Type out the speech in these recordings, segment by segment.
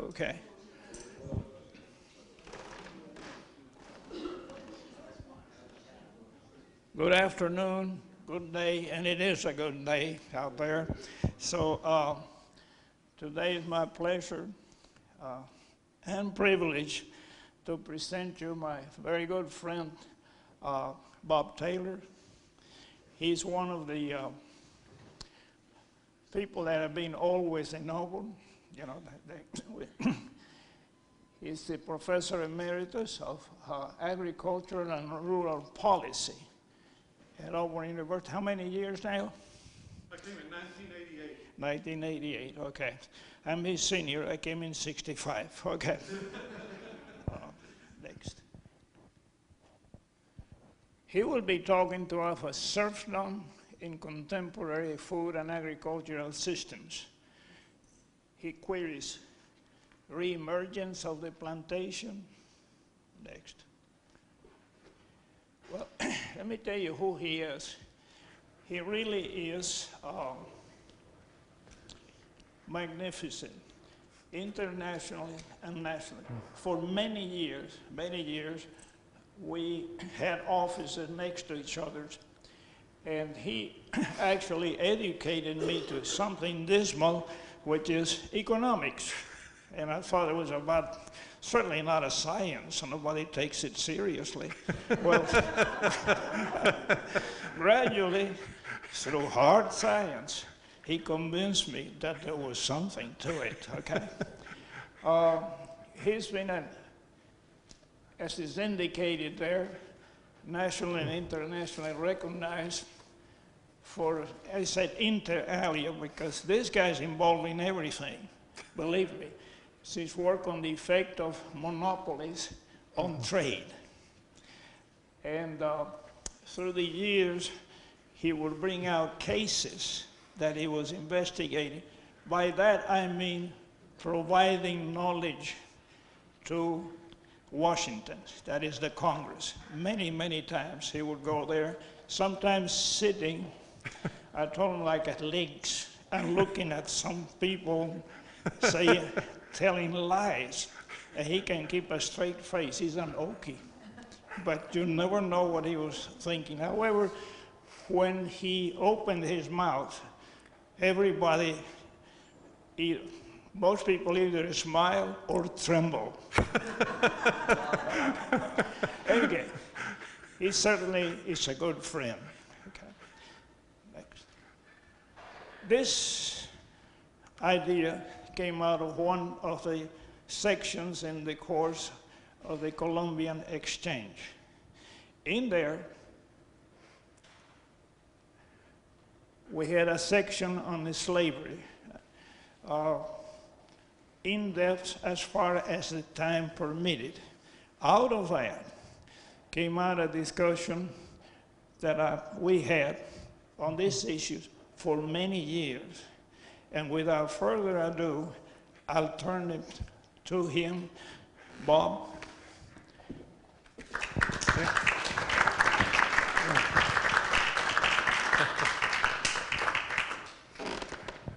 Okay. Good afternoon, good day, and it is a good day out there. So today is my pleasure and privilege to present you my very good friend, Bob Taylor. He's one of the people that have been always ennobled. You know, he's the professor emeritus of agriculture and rural policy at Auburn University. How many years now? I came in 1988. 1988, okay. I'm his senior. I came in 65, okay. Next. He will be talking to us about serfdom in contemporary food and agricultural systems. He queries re-emergence of the plantation. Next. Well, let me tell you who he is. He really is magnificent, internationally and nationally. For many years, we had offices next to each other, and he actually educated me to something dismal, which is economics. And I thought it was about, certainly not a science, nobody takes it seriously. Well, gradually, through hard science, he convinced me that there was something to it, okay? He's been, as is indicated there, nationally and internationally recognized for, I said inter alia, because this guy's involved in everything, believe me. His work on the effect of monopolies on trade. And through the years, he would bring out cases that he was investigating. By that, I mean providing knowledge to Washington, that is the Congress. Many, many times he would go there, sometimes sitting, I told him like at links, and looking at some people say, telling lies. And he can keep a straight face. He's an Okie. But you never know what he was thinking. However, when he opened his mouth, everybody, most people either smile or tremble. Anyway, he certainly is a good friend. Okay. Next. This idea came out of one of the sections in the course of the Columbian Exchange. In there, we had a section on the slavery, in depth as far as the time permitted. Out of that came out a discussion that we had on these issues for many years. And without further ado, I'll turn it to him. Bob.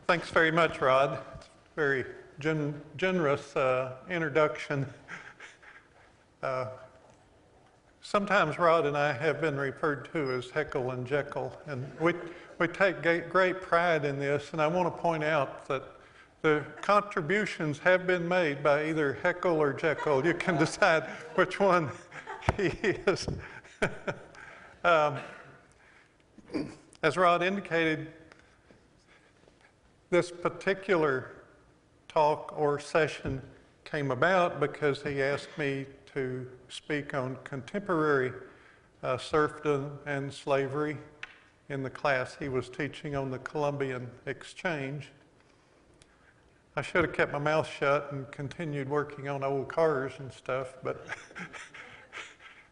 Thanks very much, Rod. Very generous introduction. Sometimes Rod and I have been referred to as Heckle and Jekyll, and we take great pride in this, and I want to point out that the contributions have been made by either Heckle or Jekyll. You can decide which one he is. As Rod indicated, this particular talk or session came about because he asked me to speak on contemporary serfdom and slavery in the class he was teaching on the Columbian Exchange. I should have kept my mouth shut and continued working on old cars and stuff, but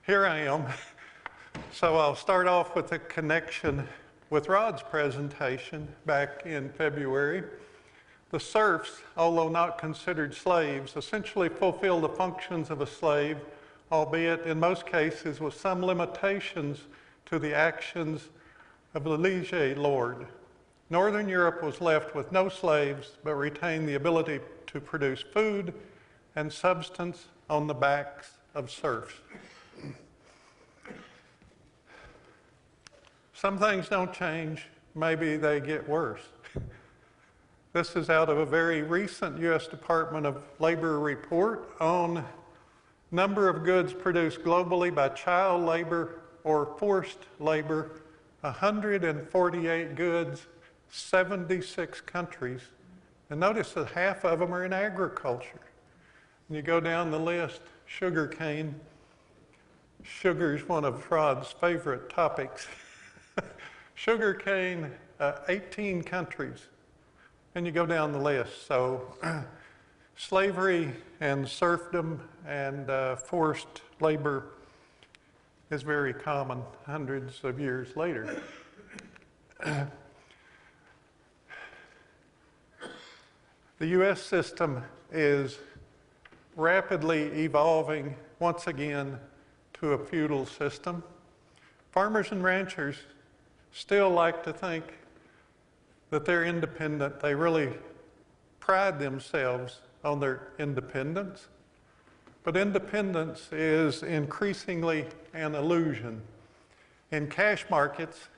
here I am. So I'll start off with a connection with Rod's presentation back in February. The serfs, although not considered slaves, essentially fulfill the functions of a slave, albeit in most cases with some limitations to the actions of the liege lord. Northern Europe was left with no slaves, but retained the ability to produce food and substance on the backs of serfs. Some things don't change, maybe they get worse. This is out of a very recent U.S. Department of Labor report on number of goods produced globally by child labor or forced labor, 148 goods, 76 countries. And notice that half of them are in agriculture. When you go down the list, sugar cane. Sugar is one of Rod's favorite topics. Sugar cane, 18 countries. And you go down the list. So slavery and serfdom and forced labor is very common hundreds of years later. The U.S. system is rapidly evolving once again to a feudal system. Farmers and ranchers still like to think that they're independent. They really pride themselves on their independence. But independence is increasingly an illusion. In cash markets,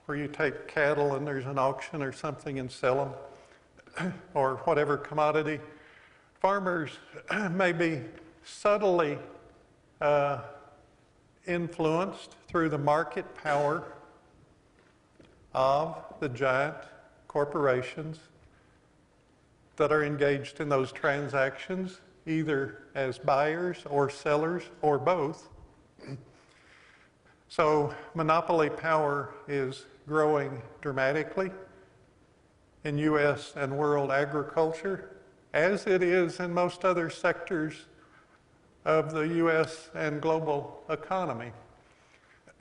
where you take cattle and there's an auction or something and sell them, or whatever commodity, farmers may be subtly influenced through the market power of the giant corporations that are engaged in those transactions, either as buyers or sellers or both. So monopoly power is growing dramatically in U.S. and world agriculture, as it is in most other sectors of the U.S. and global economy.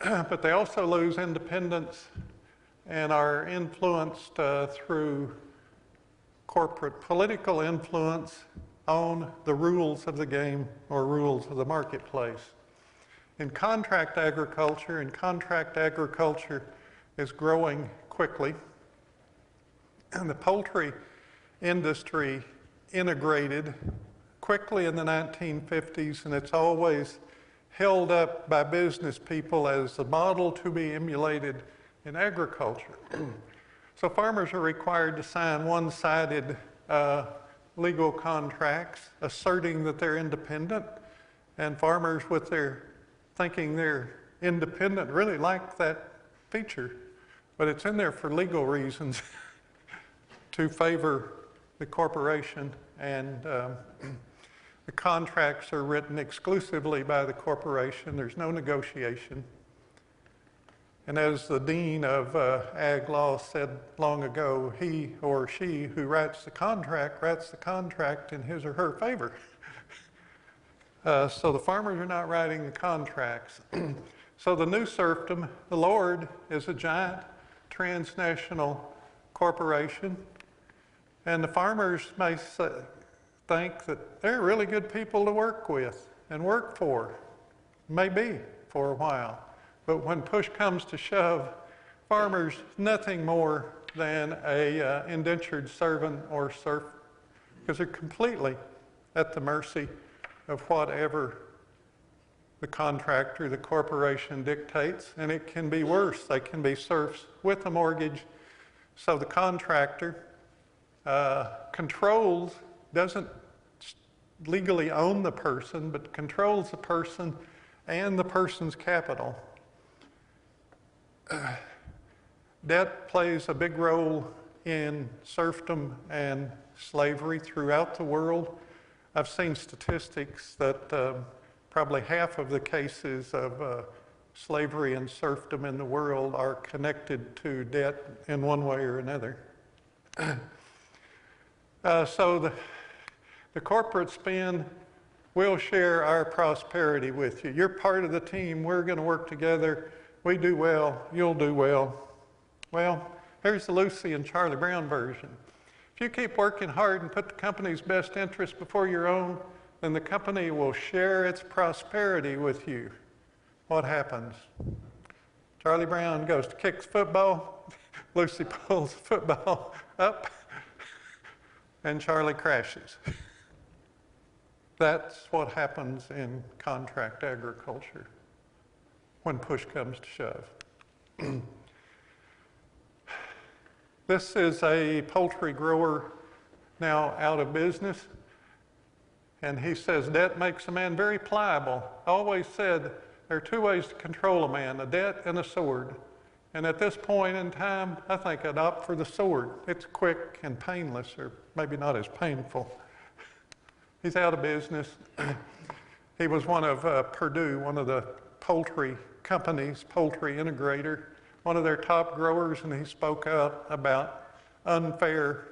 But they also lose independence and are influenced through corporate political influence on the rules of the game or rules of the marketplace. In contract agriculture, is growing quickly, and the poultry industry integrated quickly in the 1950s, and it's always held up by business people as the model to be emulated in agriculture. So farmers are required to sign one-sided legal contracts asserting that they're independent, and farmers with their thinking they're independent really like that feature, but it's in there for legal reasons to favor the corporation, and the contracts are written exclusively by the corporation. There's no negotiation. And as the dean of ag law said long ago, he or she who writes the contract in his or her favor. So the farmers are not writing the contracts. So the new serfdom, the Lord is a giant transnational corporation, and the farmers may think that they're really good people to work with and work for, maybe for a while. But when push comes to shove, farmers nothing more than a indentured servant or serf, because they're completely at the mercy of whatever the contractor, the corporation dictates, and it can be worse. They can be serfs with a mortgage. So the contractor controls, doesn't legally own the person, but controls the person and the person's capital. Debt plays a big role in serfdom and slavery throughout the world. I've seen statistics that probably half of the cases of slavery and serfdom in the world are connected to debt in one way or another. So the corporate spin will share our prosperity with you. You're part of the team. We're going to work together. We do well, you'll do well. Well, here's the Lucy and Charlie Brown version. If you keep working hard and put the company's best interest before your own, then the company will share its prosperity with you. What happens? Charlie Brown goes to kick the football. Lucy pulls the football up. and Charlie crashes. That's what happens in contract agriculture when push comes to shove. This is a poultry grower now out of business, and he says debt makes a man very pliable. I always said there are two ways to control a man, a debt and a sword. And at this point in time, I think I'd opt for the sword. It's quick and painless, or maybe not as painful. He's out of business. He was one of Purdue, one of the poultry companies, poultry integrator, one of their top growers, and he spoke out about unfair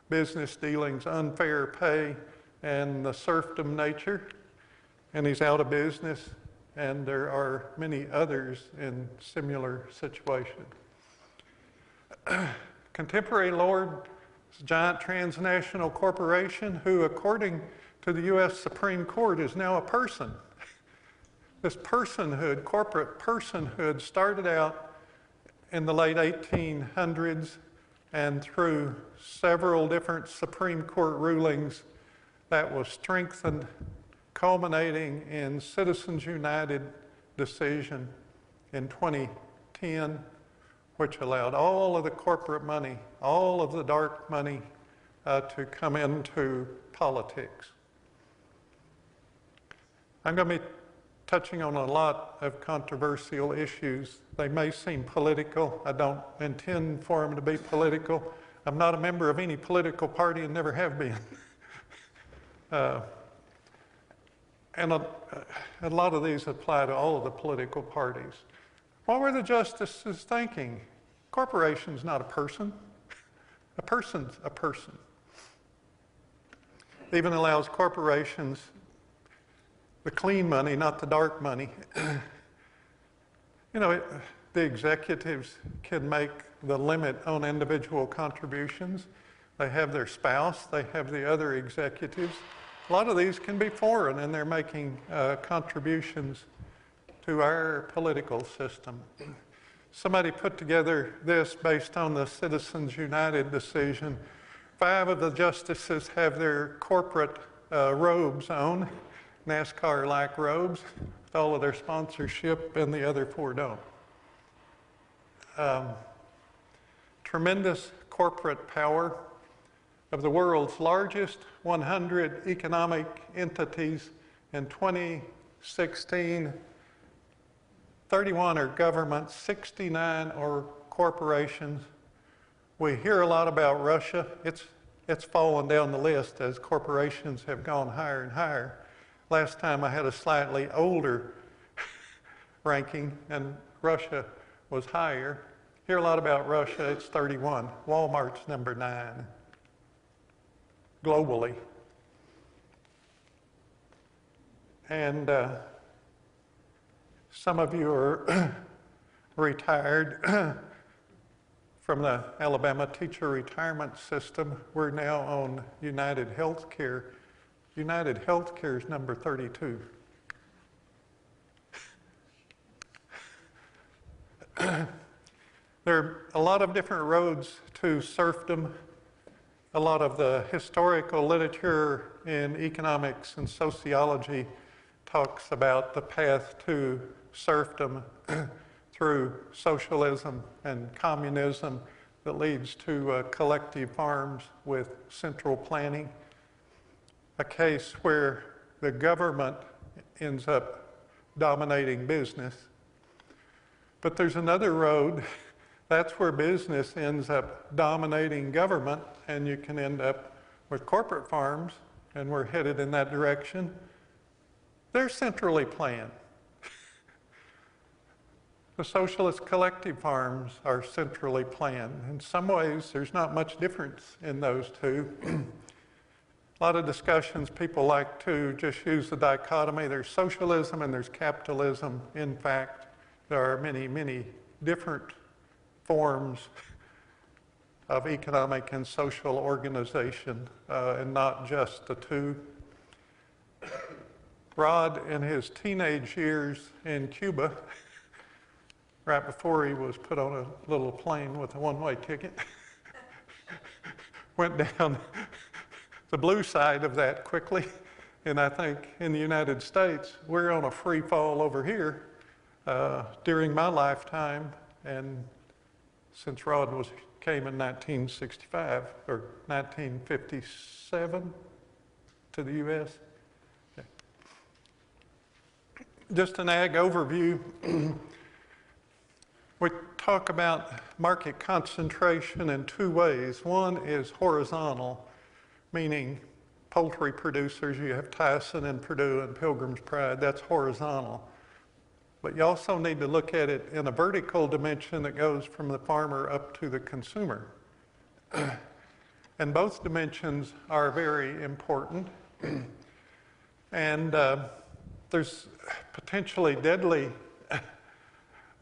business dealings, unfair pay, and the serfdom nature. And he's out of business, and there are many others in similar situation. Contemporary Lord is a giant transnational corporation who, according to the U.S. Supreme Court, is now a person. This personhood, corporate personhood, started out in the late 1800s, and through several different Supreme Court rulings that was strengthened, culminating in Citizens United decision in 2010, which allowed all of the corporate money, all of the dark money to come into politics. I'm going to be touching on a lot of controversial issues. They may seem political. I don't intend for them to be political. I'm not a member of any political party and never have been. And a lot of these apply to all of the political parties. What were the justices thinking? Corporation's not a person. A person's a person. It even allows corporations the clean money, not the dark money. The executives can make the limit on individual contributions. They have their spouse, they have the other executives. A lot of these can be foreign, and they're making contributions to our political system. Somebody put together this based on the Citizens United decision. 5 of the justices have their corporate robes on, NASCAR-like robes, with all of their sponsorship, and the other 4 don't. Tremendous corporate power. Of the world's largest 100 economic entities in 2016, 31 are governments, 69 are corporations. We hear a lot about Russia. It's fallen down the list as corporations have gone higher and higher. Last time I had a slightly older ranking, and Russia was higher. Hear a lot about Russia, it's 31. Walmart's number 9. Globally. And some of you are retired from the Alabama teacher retirement system. We're now on United Healthcare. United Healthcare is number 32. There are a lot of different roads to serfdom. A lot of the historical literature in economics and sociology talks about the path to serfdom through socialism and communism that leads to collective farms with central planning. A case where the government ends up dominating business. But there's another road. That's where business ends up dominating government, and you can end up with corporate farms, and we're headed in that direction. They're centrally planned. The socialist collective farms are centrally planned. In some ways, there's not much difference in those two. A lot of discussions, people like to just use the dichotomy. There's socialism and there's capitalism. In fact, there are many, many different forms of economic and social organization, and not just the two. Rod, in his teenage years in Cuba, right before he was put on a little plane with a one-way ticket, went down the blue side of that quickly. And I think in the United States, we're on a free fall over here during my lifetime, and since Rod came in 1965 or 1957 to the U.S. Okay. Just an ag overview. We talk about market concentration in two ways. One is horizontal, meaning poultry producers. You have Tyson and Perdue and Pilgrim's Pride. That's horizontal. But you also need to look at it in a vertical dimension that goes from the farmer up to the consumer. And both dimensions are very important. And there's potentially deadly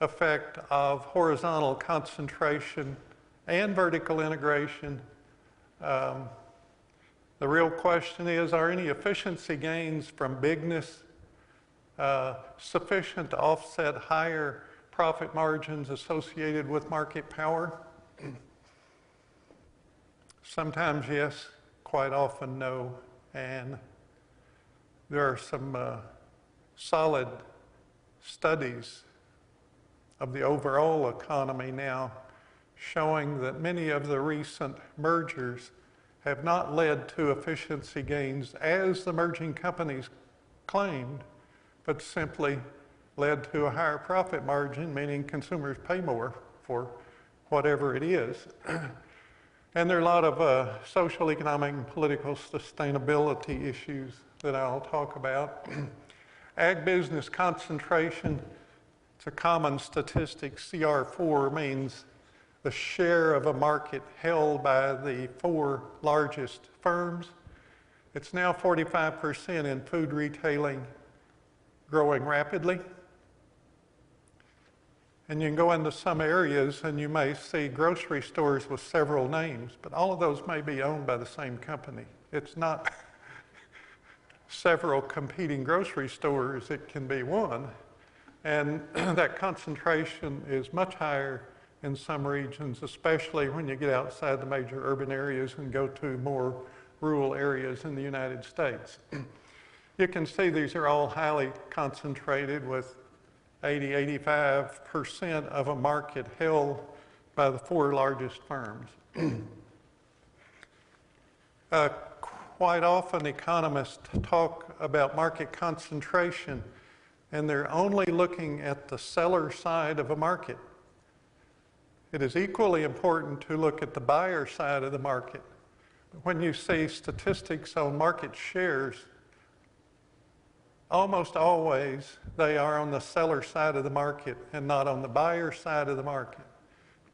effect of horizontal concentration and vertical integration. The real question is, are any efficiency gains from bigness sufficient to offset higher profit margins associated with market power? Sometimes yes, quite often no. And there are some solid studies of the overall economy now showing that many of the recent mergers have not led to efficiency gains as the merging companies claimed, but simply led to a higher profit margin, meaning consumers pay more for whatever it is. And there are a lot of social, economic, and political sustainability issues that I'll talk about. Ag business concentration, it's a common statistic. CR4 means the share of a market held by the 4 largest firms. It's now 45% in food retailing, growing rapidly. And you can go into some areas and you may see grocery stores with several names, but all of those may be owned by the same company. It's not several competing grocery stores, it can be one. And that concentration is much higher in some regions, especially when you get outside the major urban areas and go to more rural areas in the United States. You can see these are all highly concentrated with 80–85% of a market held by the 4 largest firms. Quite often economists talk about market concentration and they're only looking at the seller side of a market. It is equally important to look at the buyer side of the market. When you see statistics on market shares, almost always they are on the seller side of the market and not on the buyer side of the market.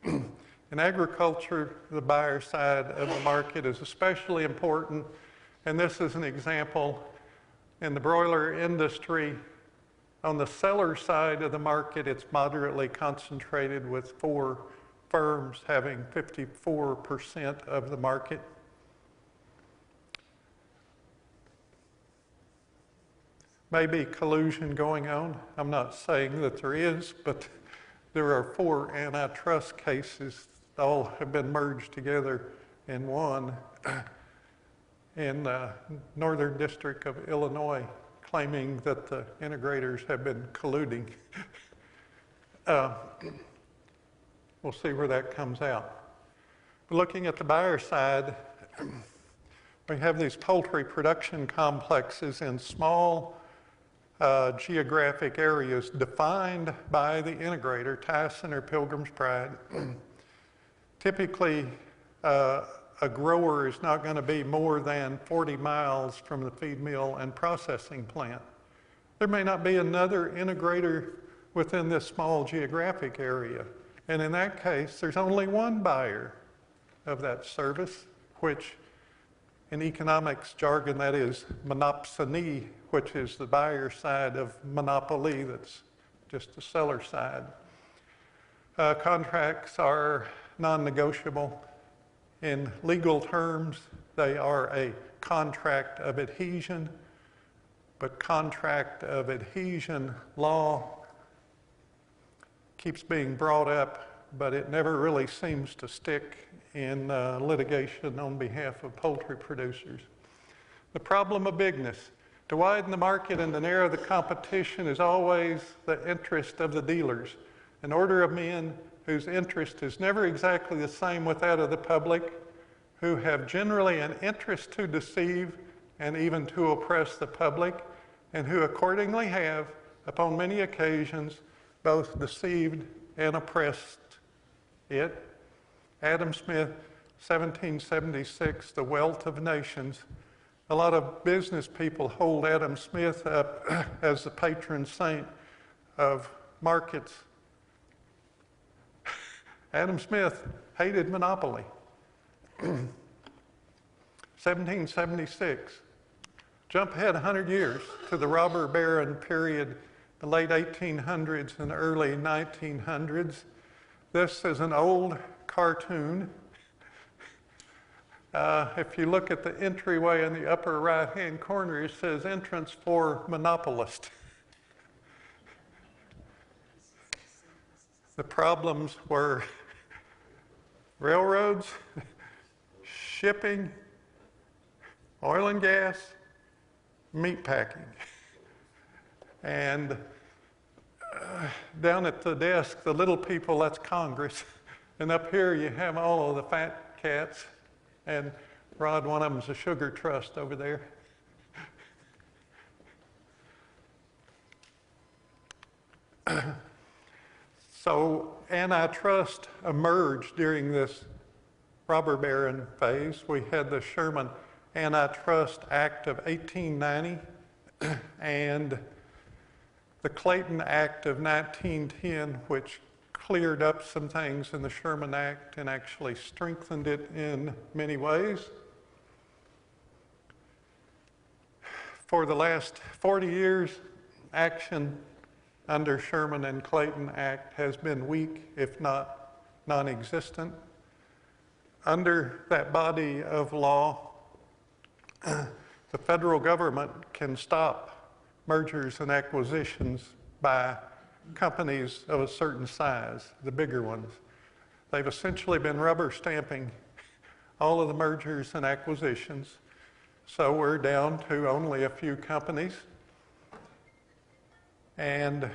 In agriculture, the buyer side of the market is especially important, and this is an example in the broiler industry. On the seller side of the market, it's moderately concentrated with 4 firms having 54% of the market. Maybe collusion going on. I'm not saying that there is, but there are 4 antitrust cases. All have been merged together in one in Northern District of Illinois, claiming that the integrators have been colluding. We'll see where that comes out. But looking at the buyer side, we have these poultry production complexes in small geographic areas defined by the integrator, Tyson or Pilgrim's Pride. Typically, a grower is not going to be more than 40 miles from the feed mill and processing plant. There may not be another integrator within this small geographic area. And in that case, there's only one buyer of that service, which in economics jargon, that is monopsony, which is the buyer side of monopoly, that's just the seller side. Contracts are non-negotiable. In legal terms, they are a contract of adhesion, but contract of adhesion law keeps being brought up, but it never really seems to stick in litigation on behalf of poultry producers. The problem of bigness. To widen the market and to narrow the competition is always the interest of the dealers. An order of men whose interest is never exactly the same with that of the public, who have generally an interest to deceive and even to oppress the public, and who accordingly have, upon many occasions, both deceived and oppressed it. Adam Smith, 1776, The Wealth of Nations. A lot of business people hold Adam Smith up as the patron saint of markets. Adam Smith hated monopoly. 1776. Jump ahead 100 years to the robber baron period, the late 1800s and early 1900s. This is an old cartoon. If you look at the entryway in the upper right-hand corner, it says entrance for monopolist. The problems were railroads, shipping, oil and gas, meat packing. And down at the desk, the little people, that's Congress. And up here you have all of the fat cats. And Rod, one of them's a sugar trust over there. So antitrust emerged during this robber baron phase. We had the Sherman Antitrust Act of 1890 and the Clayton Act of 1910, which cleared up some things in the Sherman Act and actually strengthened it in many ways. For the last 40 years, action under Sherman and Clayton Act has been weak, if not non-existent. Under that body of law, the federal government can stop mergers and acquisitions by companies of a certain size, the bigger ones. They've essentially been rubber stamping all of the mergers and acquisitions. So we're down to only a few companies. And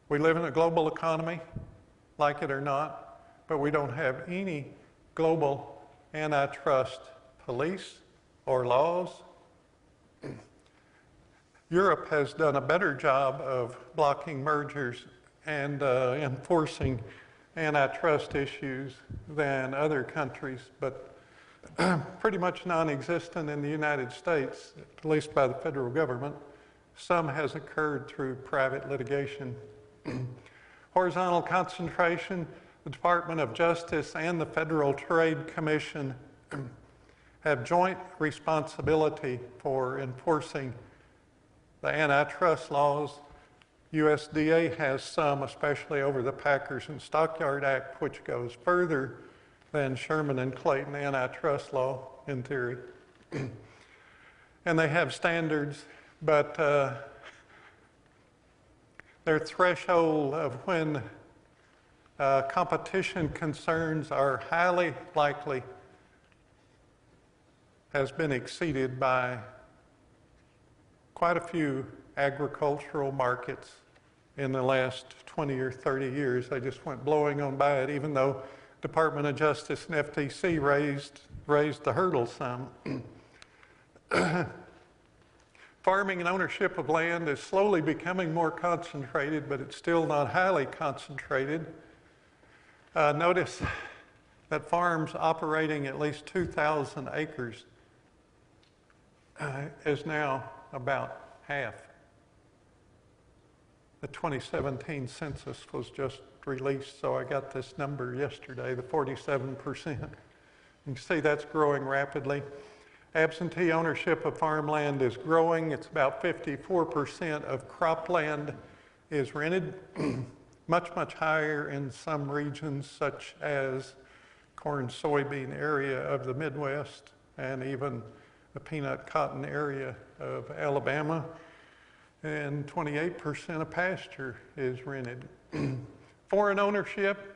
we live in a global economy, like it or not, but we don't have any global antitrust police or laws. Europe has done a better job of blocking mergers and enforcing antitrust issues than other countries, but pretty much non-existent in the United States, at least by the federal government. Some has occurred through private litigation. Horizontal concentration, the Department of Justice and the Federal Trade Commission have joint responsibility for enforcing the antitrust laws. USDA has some, especially over the Packers and Stockyard Act, which goes further than Sherman and Clayton antitrust law in theory. And they have standards, but their threshold of when competition concerns are highly likely has been exceeded by quite a few agricultural markets in the last 20 or 30 years. They just went blowing on by it, even though Department of Justice and FTC raised the hurdle some. Farming and ownership of land is slowly becoming more concentrated, but it's still not highly concentrated. Notice that farms operating at least 2,000 acres is now about half. The 2017 census was just released, so I got this number yesterday, the 47%. You can see that's growing rapidly. Absentee ownership of farmland is growing. It's about 54% of cropland is rented, much, much higher in some regions such as corn, soybean area of the Midwest and even the peanut cotton area of Alabama. And 28% of pasture is rented. Foreign ownership,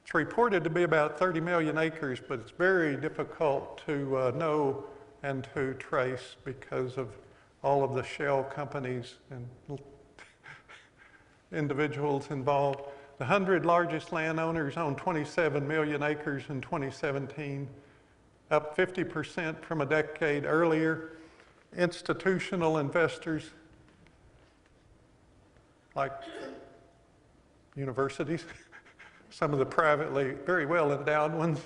it's reported to be about 30 million acres, but it's very difficult to know and to trace because of all of the shell companies and individuals involved. The 100 largest landowners own 27 million acres in 2017, up 50% from a decade earlier. Institutional investors like universities, some of the privately very well endowed ones,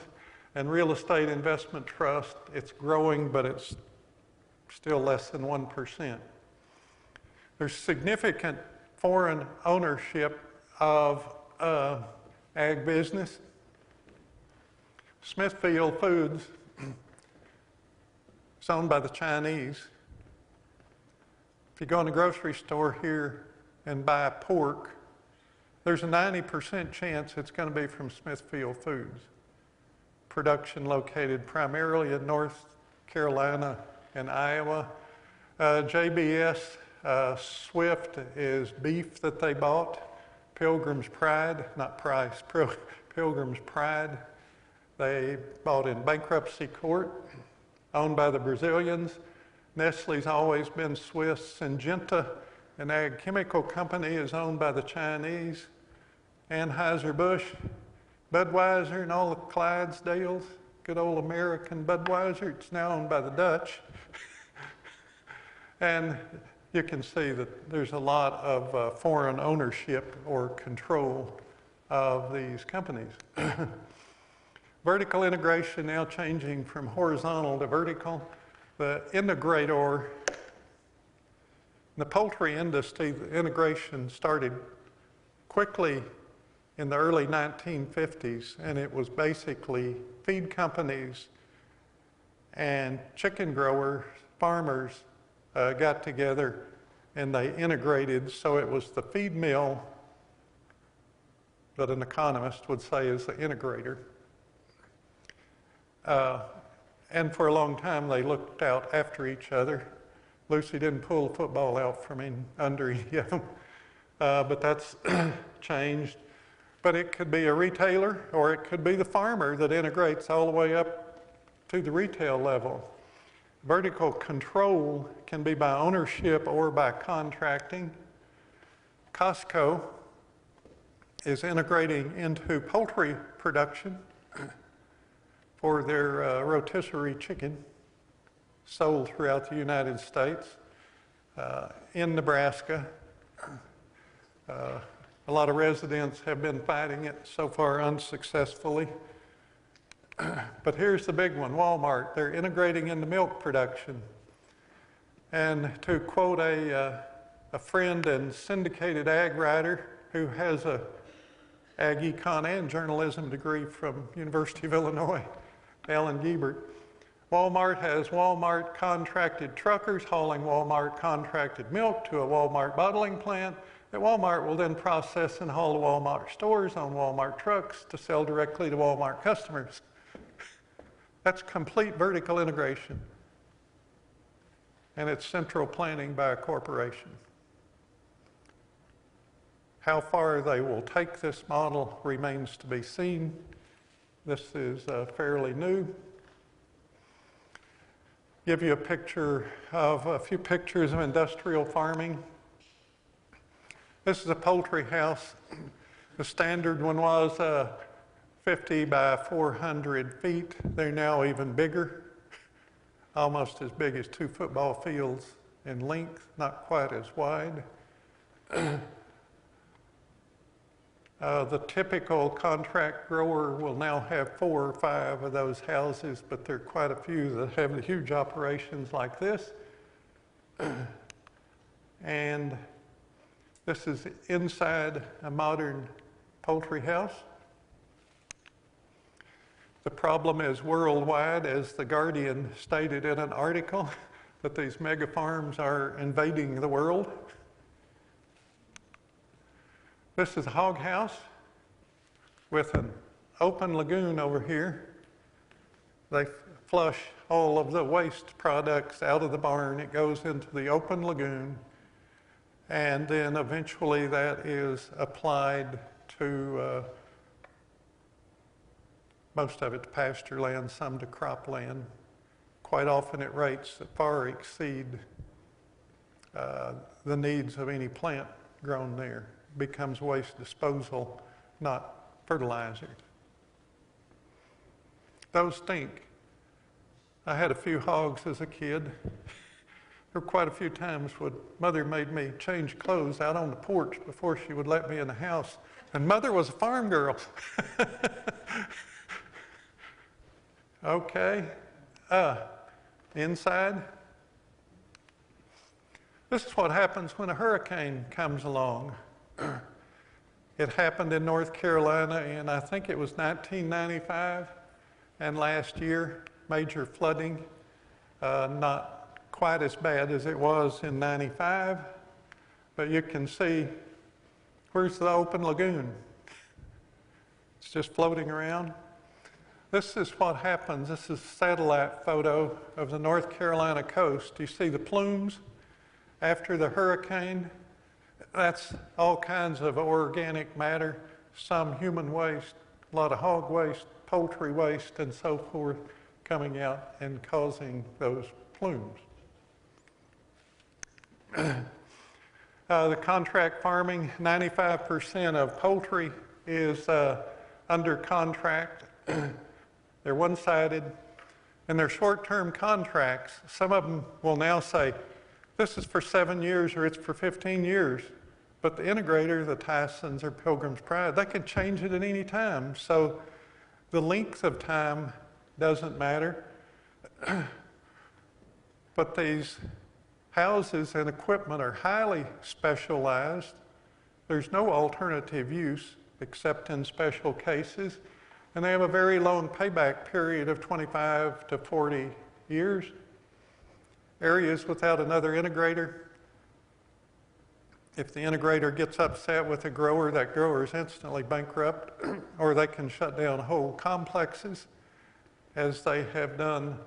and real estate investment trust, it's growing, but it's still less than 1%. There's significant foreign ownership of ag business. Smithfield Foods is owned by the Chinese. If you go in the grocery store here and buy pork, there's a 90% chance it's going to be from Smithfield Foods. Production located primarily in North Carolina and Iowa. JBS Swift is beef that they bought. Pilgrim's Pride, not Price, Pilgrim's Pride. They bought in bankruptcy court, owned by the Brazilians. Nestle's always been Swiss. Syngenta, an ag chemical company, is owned by the Chinese. Anheuser-Busch, Budweiser, and all the Clydesdales, good old American Budweiser, it's now owned by the Dutch. And you can see that there's a lot of foreign ownership or control of these companies. Vertical integration now changing from horizontal to vertical. The integrator, in the poultry industry, the integration started quickly in the early 1950s, and it was basically feed companies and chicken growers, farmers, got together and they integrated, so it was the feed mill that an economist would say is the integrator. And for a long time they looked out after each other. Lucy didn't pull the football out from under any of them, but that's changed. But it could be a retailer or it could be the farmer that integrates all the way up to the retail level. Vertical control can be by ownership or by contracting. Costco is integrating into poultry production for their rotisserie chicken sold throughout the United States. In Nebraska, a lot of residents have been fighting it, so far unsuccessfully. But here's the big one, Walmart. They're integrating into milk production. And to quote a friend and syndicated ag writer who has a ag econ and journalism degree from University of Illinois, Alan Giebert, Walmart has Walmart contracted truckers hauling Walmart contracted milk to a Walmart bottling plant that Walmart will then process and haul to Walmart stores on Walmart trucks to sell directly to Walmart customers. That's complete vertical integration. And it's central planning by a corporation. How far they will take this model remains to be seen. This is fairly new. Give you a picture of a few pictures of industrial farming. This is a poultry house. The standard one was 50 by 400 feet. They're now even bigger, almost as big as 2 football fields in length, not quite as wide. The typical contract grower will now have 4 or 5 of those houses, but there are quite a few that have the huge operations like this. And this is inside a modern poultry house. The problem is worldwide, as The Guardian stated in an article, that these mega farms are invading the world. This is a hog house with an open lagoon over here. They flush all of the waste products out of the barn. It goes into the open lagoon, and then eventually that is applied to most of it to pasture land, some to crop land. quite often at rates that far exceed the needs of any plant grown there. It becomes waste disposal, not fertilizer. Those stink. I had a few hogs as a kid. There were quite a few times when Mother made me change clothes out on the porch before she would let me in the house. And Mother was a farm girl. Okay. Inside. This is what happens when a hurricane comes along. It happened in North Carolina in, I think it was 1995, and last year, major flooding, not quite as bad as it was in 95, but you can see, where's the open lagoon? It's just floating around. This is what happens. This is a satellite photo of the North Carolina coast. You see the plumes after the hurricane? That's all kinds of organic matter, some human waste, a lot of hog waste, poultry waste, and so forth coming out and causing those plumes. The contract farming, 95% of poultry is under contract. They're one-sided, and they're short-term contracts. Some of them will now say, this is for 7 years or it's for 15 years. But the integrator, the Tysons or Pilgrim's Pride, they can change it at any time. So the length of time doesn't matter. But these houses and equipment are highly specialized. There's no alternative use except in special cases. And they have a very long payback period of 25 to 40 years. Areas without another integrator, if the integrator gets upset with a grower, that grower is instantly bankrupt, or they can shut down whole complexes, as they have done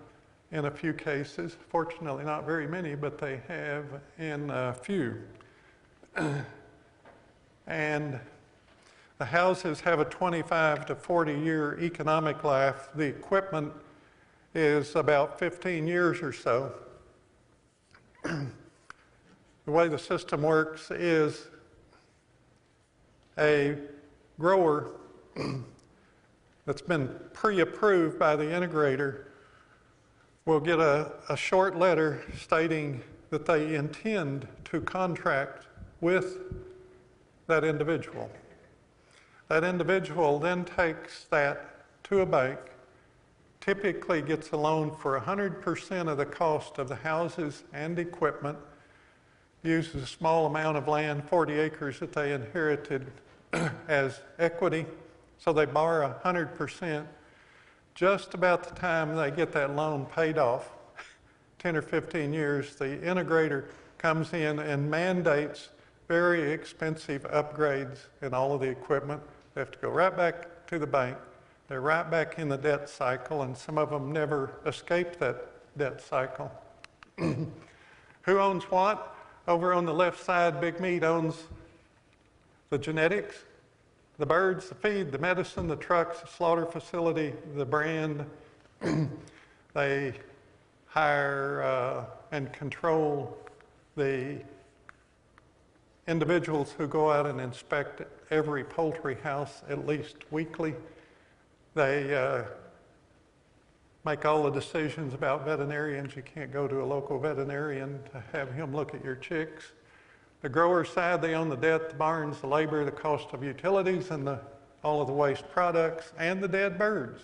in a few cases. Fortunately, not very many, but they have in a few. And the houses have a 25 to 40-year economic life. The equipment is about 15 years or so. The way the system works is a grower that's been pre-approved by the integrator will get a short letter stating that they intend to contract with that individual. That individual then takes that to a bank, typically gets a loan for 100% of the cost of the houses and equipment, uses a small amount of land, 40 acres that they inherited as equity, so they borrow 100%. Just about the time they get that loan paid off, 10 or 15 years, the integrator comes in and mandates very expensive upgrades in all of the equipment. They have to go right back to the bank. They're right back in the debt cycle, and some of them never escape that debt cycle. Who owns what? Over on the left side, Big Meat owns the genetics, the birds, the feed, the medicine, the trucks, the slaughter facility, the brand. They hire and control the individuals who go out and inspect every poultry house at least weekly. They make all the decisions about veterinarians. You can't go to a local veterinarian to have him look at your chicks. The grower side, they own the debt, the barns, the labor, the cost of utilities, and all of the waste products, and the dead birds.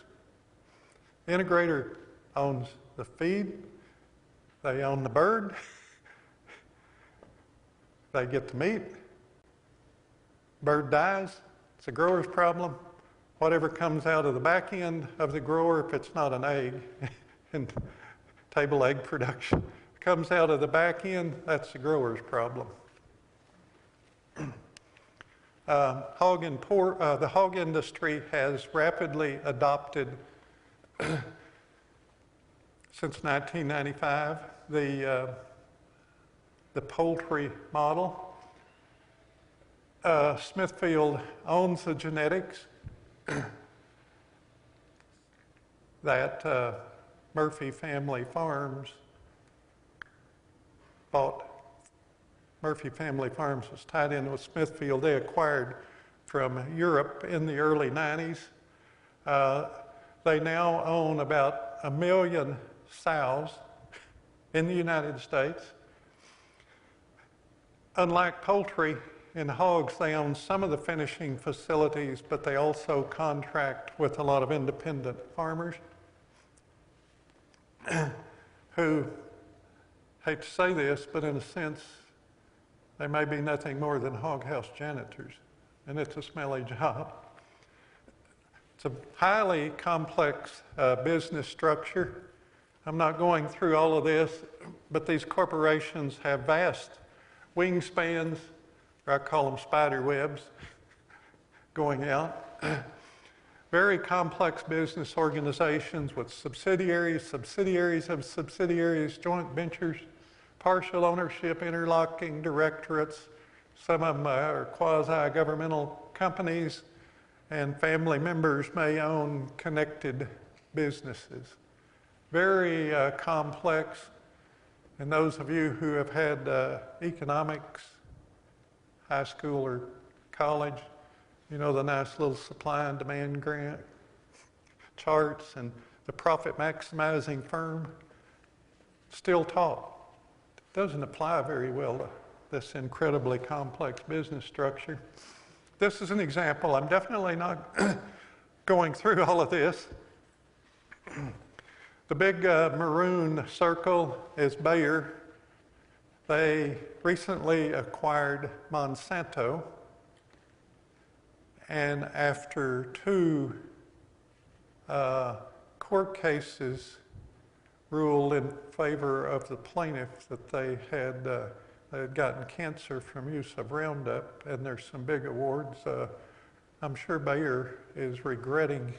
The integrator owns the feed. They own the bird. They get the meat. Bird dies. It's a grower's problem. Whatever comes out of the back end of the grower, if it's not an egg, in table egg production, comes out of the back end, that's the grower's problem. The hog industry has rapidly adopted, since 1995, the poultry model. Smithfield owns the genetics that Murphy Family Farms bought. Murphy Family Farms was tied in with Smithfield. They acquired from Europe in the early 90s. They now own about 1 million sows in the United States. Unlike poultry and hogs, they own some of the finishing facilities, but they also contract with a lot of independent farmers who, hate to say this, but in a sense, they may be nothing more than hog house janitors, and it's a smelly job. It's a highly complex business structure. I'm not going through all of this, but these corporations have vast wingspans, or I call them spider webs, going out. Very complex business organizations with subsidiaries, subsidiaries of subsidiaries, joint ventures, partial ownership, interlocking directorates. Some of them are quasi-governmental companies, and family members may own connected businesses. Very complex, and those of you who have had economics, high school or college, you know the nice little supply and demand grant charts and the profit maximizing firm, still taught. It doesn't apply very well to this incredibly complex business structure. This is an example. I'm definitely not going through all of this. The big maroon circle is Bayer. They recently acquired Monsanto, and after 2 court cases ruled in favor of the plaintiff that they had gotten cancer from use of Roundup, and there's some big awards. I'm sure Bayer is regretting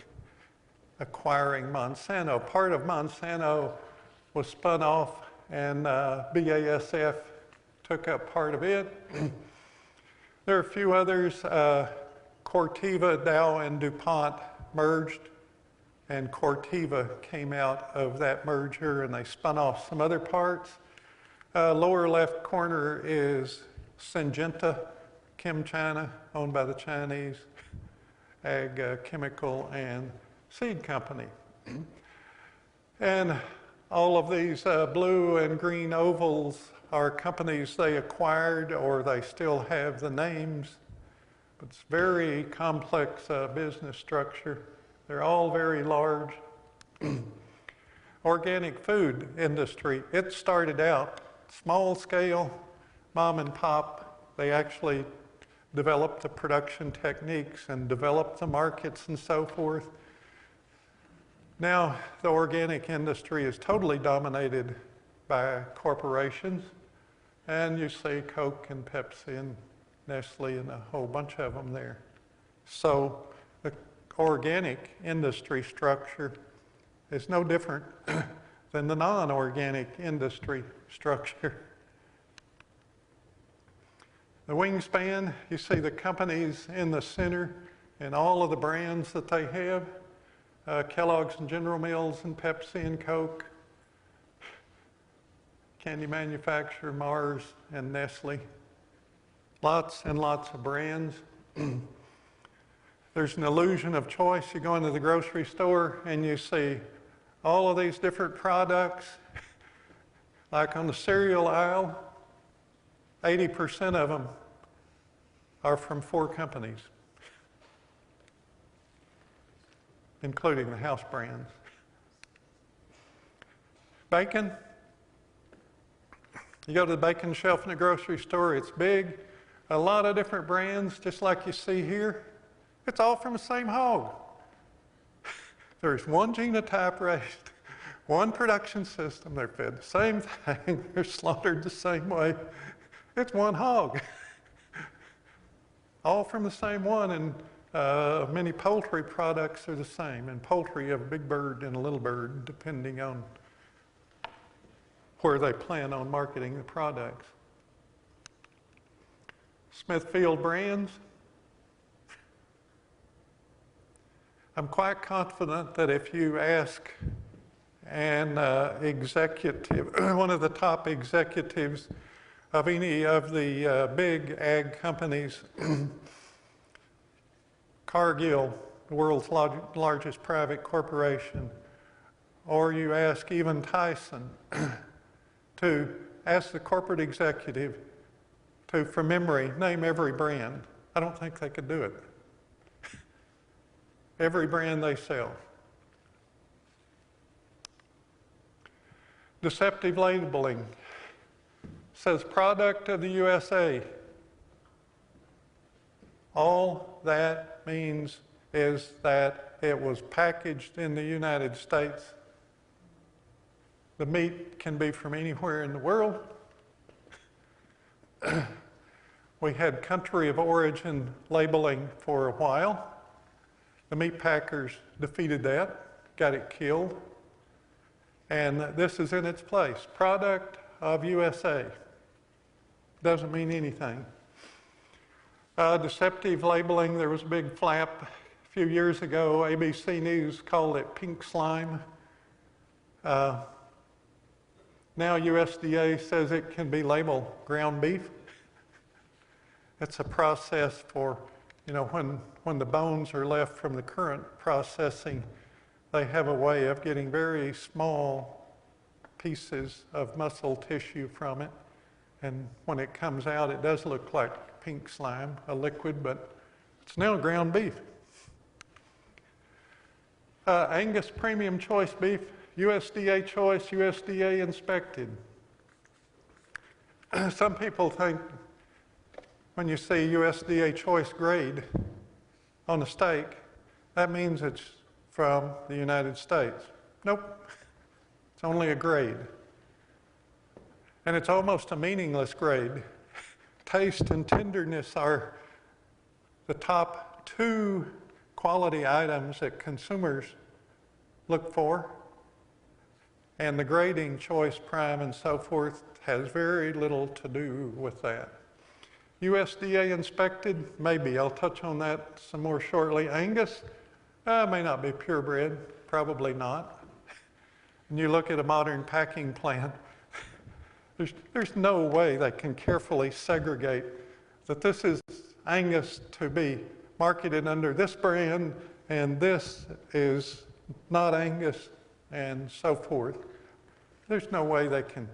acquiring Monsanto. Part of Monsanto was spun off, and BASF took up part of it. There are a few others. Corteva, Dow, and DuPont merged, and Corteva came out of that merger, and they spun off some other parts. Lower left corner is Syngenta, ChemChina, owned by the Chinese, ag chemical and seed company. And all of these blue and green ovals are companies they acquired, or they still have the names. But it's very complex business structure. They're all very large. Organic food industry, it started out small scale, mom and pop. They actually developed the production techniques and developed the markets and so forth. Now the organic industry is totally dominated by corporations, and you see Coke and Pepsi and Nestle and a whole bunch of them there. So the organic industry structure is no different than the non-organic industry structure. The wingspan, you see the companies in the center and all of the brands that they have. Kellogg's and General Mills and Pepsi and Coke. Candy manufacturer Mars and Nestle. Lots and lots of brands. There's an illusion of choice. You go into the grocery store and you see all of these different products. Like on the cereal aisle, 80% of them are from 4 companies, including the house brands. Bacon, you go to the bacon shelf in the grocery store, it's big, a lot of different brands, just like you see here. It's all from the same hog. There's one genotype raised, one production system, they're fed the same thing, they're slaughtered the same way. It's one hog. All from the same one, and many poultry products are the same. And poultry, you have a big bird and a little bird, depending on where they plan on marketing the products. Smithfield Brands. I'm quite confident that if you ask and executive, one of the top executives of any of the big ag companies, Cargill, the world's largest private corporation, or you ask even Tyson to ask the corporate executive to, from memory, name every brand. I don't think they could do it. Every brand they sell. Deceptive labeling says product of the USA. All that means is that it was packaged in the United States. The meat can be from anywhere in the world. We had country of origin labeling for a while. The meat packers defeated that, got it killed. And this is in its place. Product of USA. Doesn't mean anything. Deceptive labeling, there was a big flap a few years ago. ABC News called it pink slime. Now USDA says it can be labeled ground beef. It's a process for, you know, when the bones are left from the current processing, they have a way of getting very small pieces of muscle tissue from it. And when it comes out, it does look like pink slime, a liquid, but it's now ground beef. Angus premium choice beef, USDA choice, USDA inspected. Some people think when you see USDA choice grade on a steak, that means it's from the United States. Nope, it's only a grade. And it's almost a meaningless grade. Taste and tenderness are the top two quality items that consumers look for. And the grading, choice, prime, and so forth has very little to do with that. USDA inspected, maybe. I'll touch on that some more shortly. Angus, may not be purebred, probably not. And you look at a modern packing plant, there's no way they can carefully segregate that this is Angus to be marketed under this brand and this is not Angus and so forth. There's no way they can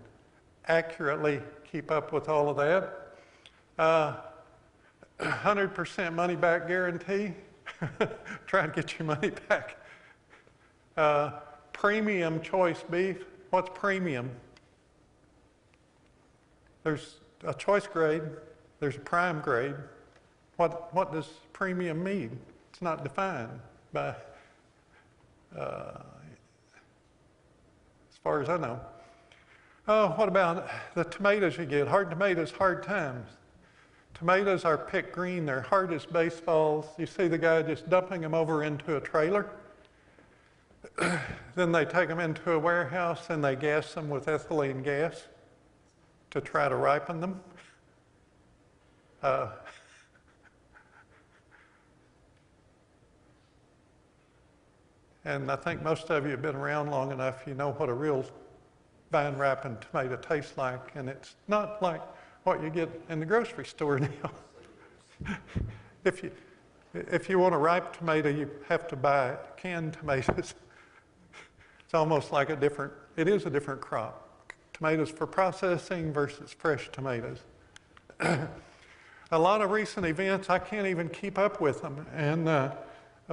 accurately keep up with all of that. 100% money back guarantee. Try to get your money back. Premium choice beef. What's premium? There's a choice grade, there's a prime grade. What does premium mean? It's not defined by, as far as I know. Oh, what about the tomatoes you get? Hard tomatoes, hard times. Tomatoes are picked green, they're hard as baseballs. You see the guy just dumping them over into a trailer. Then they take them into a warehouse and they gas them with ethylene gas to try to ripen them. And I think most of you have been around long enough, you know what a real vine ripened tomato tastes like, and it's not like what you get in the grocery store now. If you want a ripe tomato, you have to buy canned tomatoes. It's almost like it is a different crop. Tomatoes for processing versus fresh tomatoes. A lot of recent events, I can't even keep up with them. And a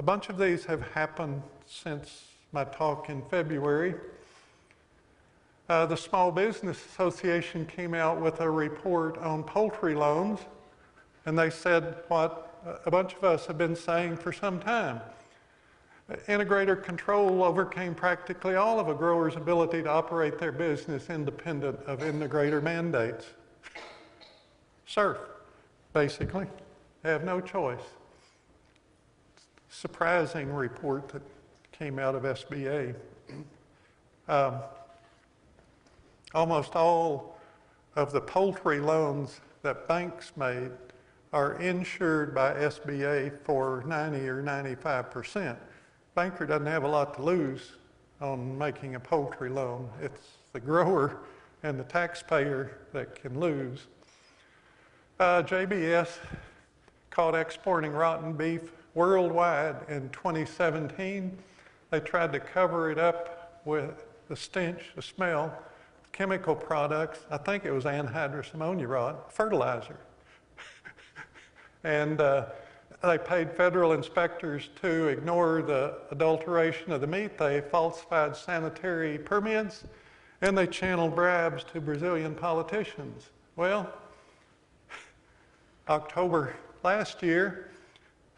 bunch of these have happened since my talk in February. The Small Business Association came out with a report on poultry loans, and they said what a bunch of us have been saying for some time. Integrator control overcame practically all of a grower's ability to operate their business independent of integrator mandates. Surf, basically. They have no choice. Surprising report that came out of SBA. Almost all of the poultry loans that banks made are insured by SBA for 90 or 95%. Banker doesn't have a lot to lose on making a poultry loan. It's the grower and the taxpayer that can lose. JBS caught exporting rotten beef worldwide in 2017. They tried to cover it up with the stench, the smell, chemical products. I think it was anhydrous ammonia rot, fertilizer. And they paid federal inspectors to ignore the adulteration of the meat. They falsified sanitary permits, and they channeled bribes to Brazilian politicians. Well, October last year,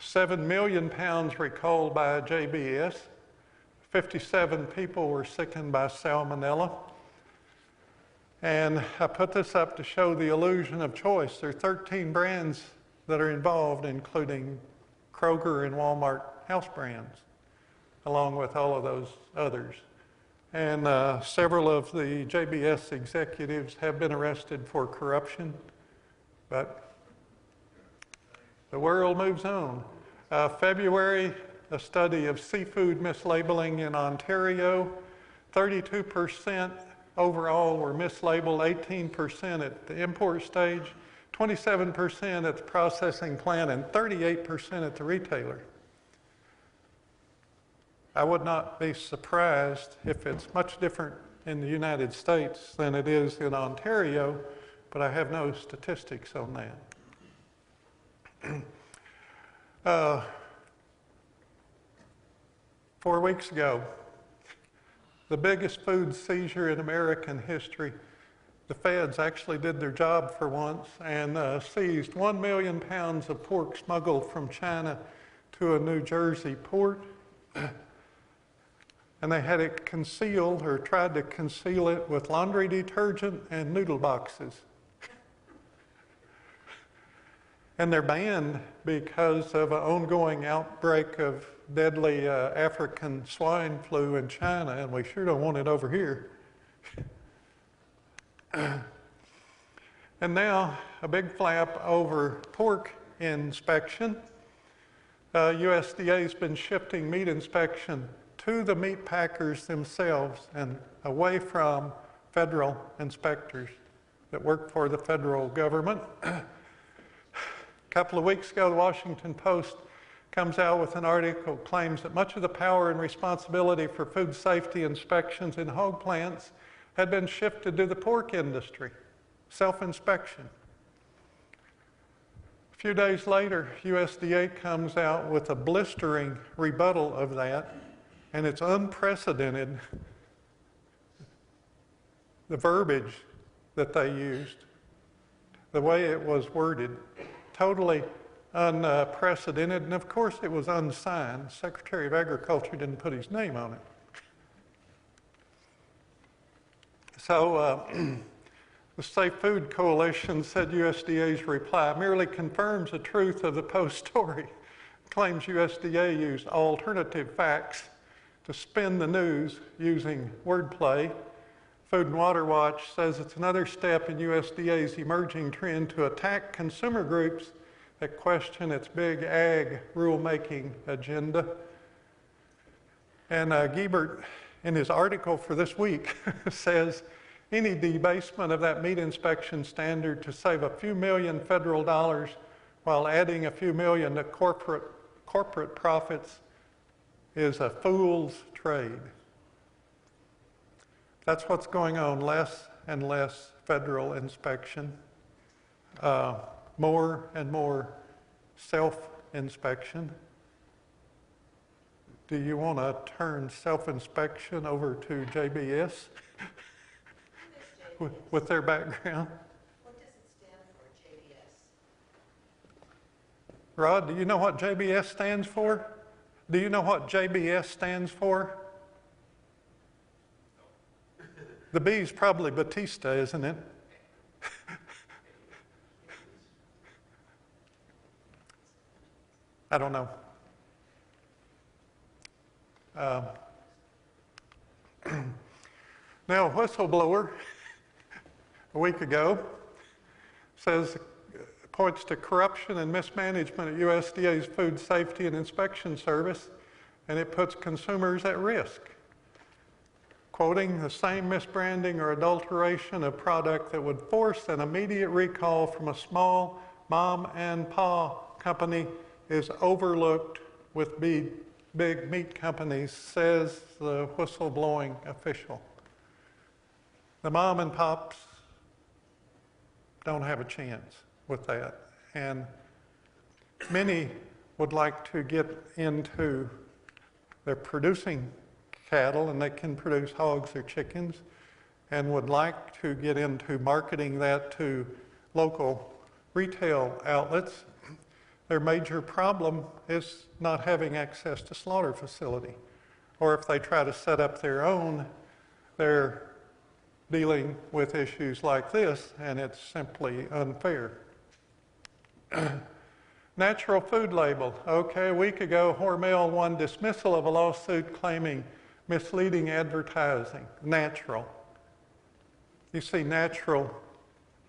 7 million pounds recalled by JBS. 57 people were sickened by salmonella. And I put this up to show the illusion of choice. There are 13 brands that are involved, including Kroger and Walmart house brands, along with all of those others. And several of the JBS executives have been arrested for corruption, but the world moves on. February, a study of seafood mislabeling in Ontario, 32% overall were mislabeled, 18% at the import stage, 27% at the processing plant, and 38% at the retailer. I would not be surprised if it's much different in the United States than it is in Ontario, but I have no statistics on that. 4 weeks ago, the biggest food seizure in American history, the feds actually did their job for once and seized 1 million pounds of pork smuggled from China to a New Jersey port. And they had it concealed, or tried to conceal it, with laundry detergent and noodle boxes. And they're banned because of an ongoing outbreak of deadly African swine flu in China, and we sure don't want it over here. And now, a big flap over pork inspection. USDA's been shifting meat inspection to the meat packers themselves and away from federal inspectors that work for the federal government. A couple of weeks ago, the Washington Post comes out with an article that claims that much of the power and responsibility for food safety inspections in hog plants had been shifted to the pork industry, self-inspection. A few days later, USDA comes out with a blistering rebuttal of that, and it's unprecedented, the verbiage that they used, the way it was worded, totally unprecedented, and of course it was unsigned. Secretary of Agriculture didn't put his name on it. So the Safe Food Coalition said USDA's reply merely confirms the truth of the Post story. Claims USDA used alternative facts to spin the news using wordplay. Food and Water Watch says it's another step in USDA's emerging trend to attack consumer groups that question its big ag rulemaking agenda. And Giebert, in his article for this week, says any debasement of that meat inspection standard to save a few million federal dollars while adding a few million to corporate profits is a fool's trade. That's what's going on, less and less federal inspection, more and more self-inspection. Do you want to turn self-inspection over to JBS with their background? What does it stand for, JBS? Rod, do you know what JBS stands for? Do you know what JBS stands for? The B is probably Batista, isn't it? I don't know. Now, a whistleblower a week ago points to corruption and mismanagement at USDA's Food Safety and Inspection Service, and it puts consumers at risk. quoting, "The same misbranding or adulteration of product that would force an immediate recall from a small mom and pop company is overlooked with big meat companies," says the whistleblowing official. The mom and pops don't have a chance with that. And many would like to get into, they're producing cattle and they can produce hogs or chickens, and would like to get into marketing that to local retail outlets. Their major problem is not having access to slaughter facility. Or if they try to set up their own, they're dealing with issues like this, and it's simply unfair. Natural food label. Okay, a week ago, Hormel won dismissal of a lawsuit claiming misleading advertising. Natural. You see natural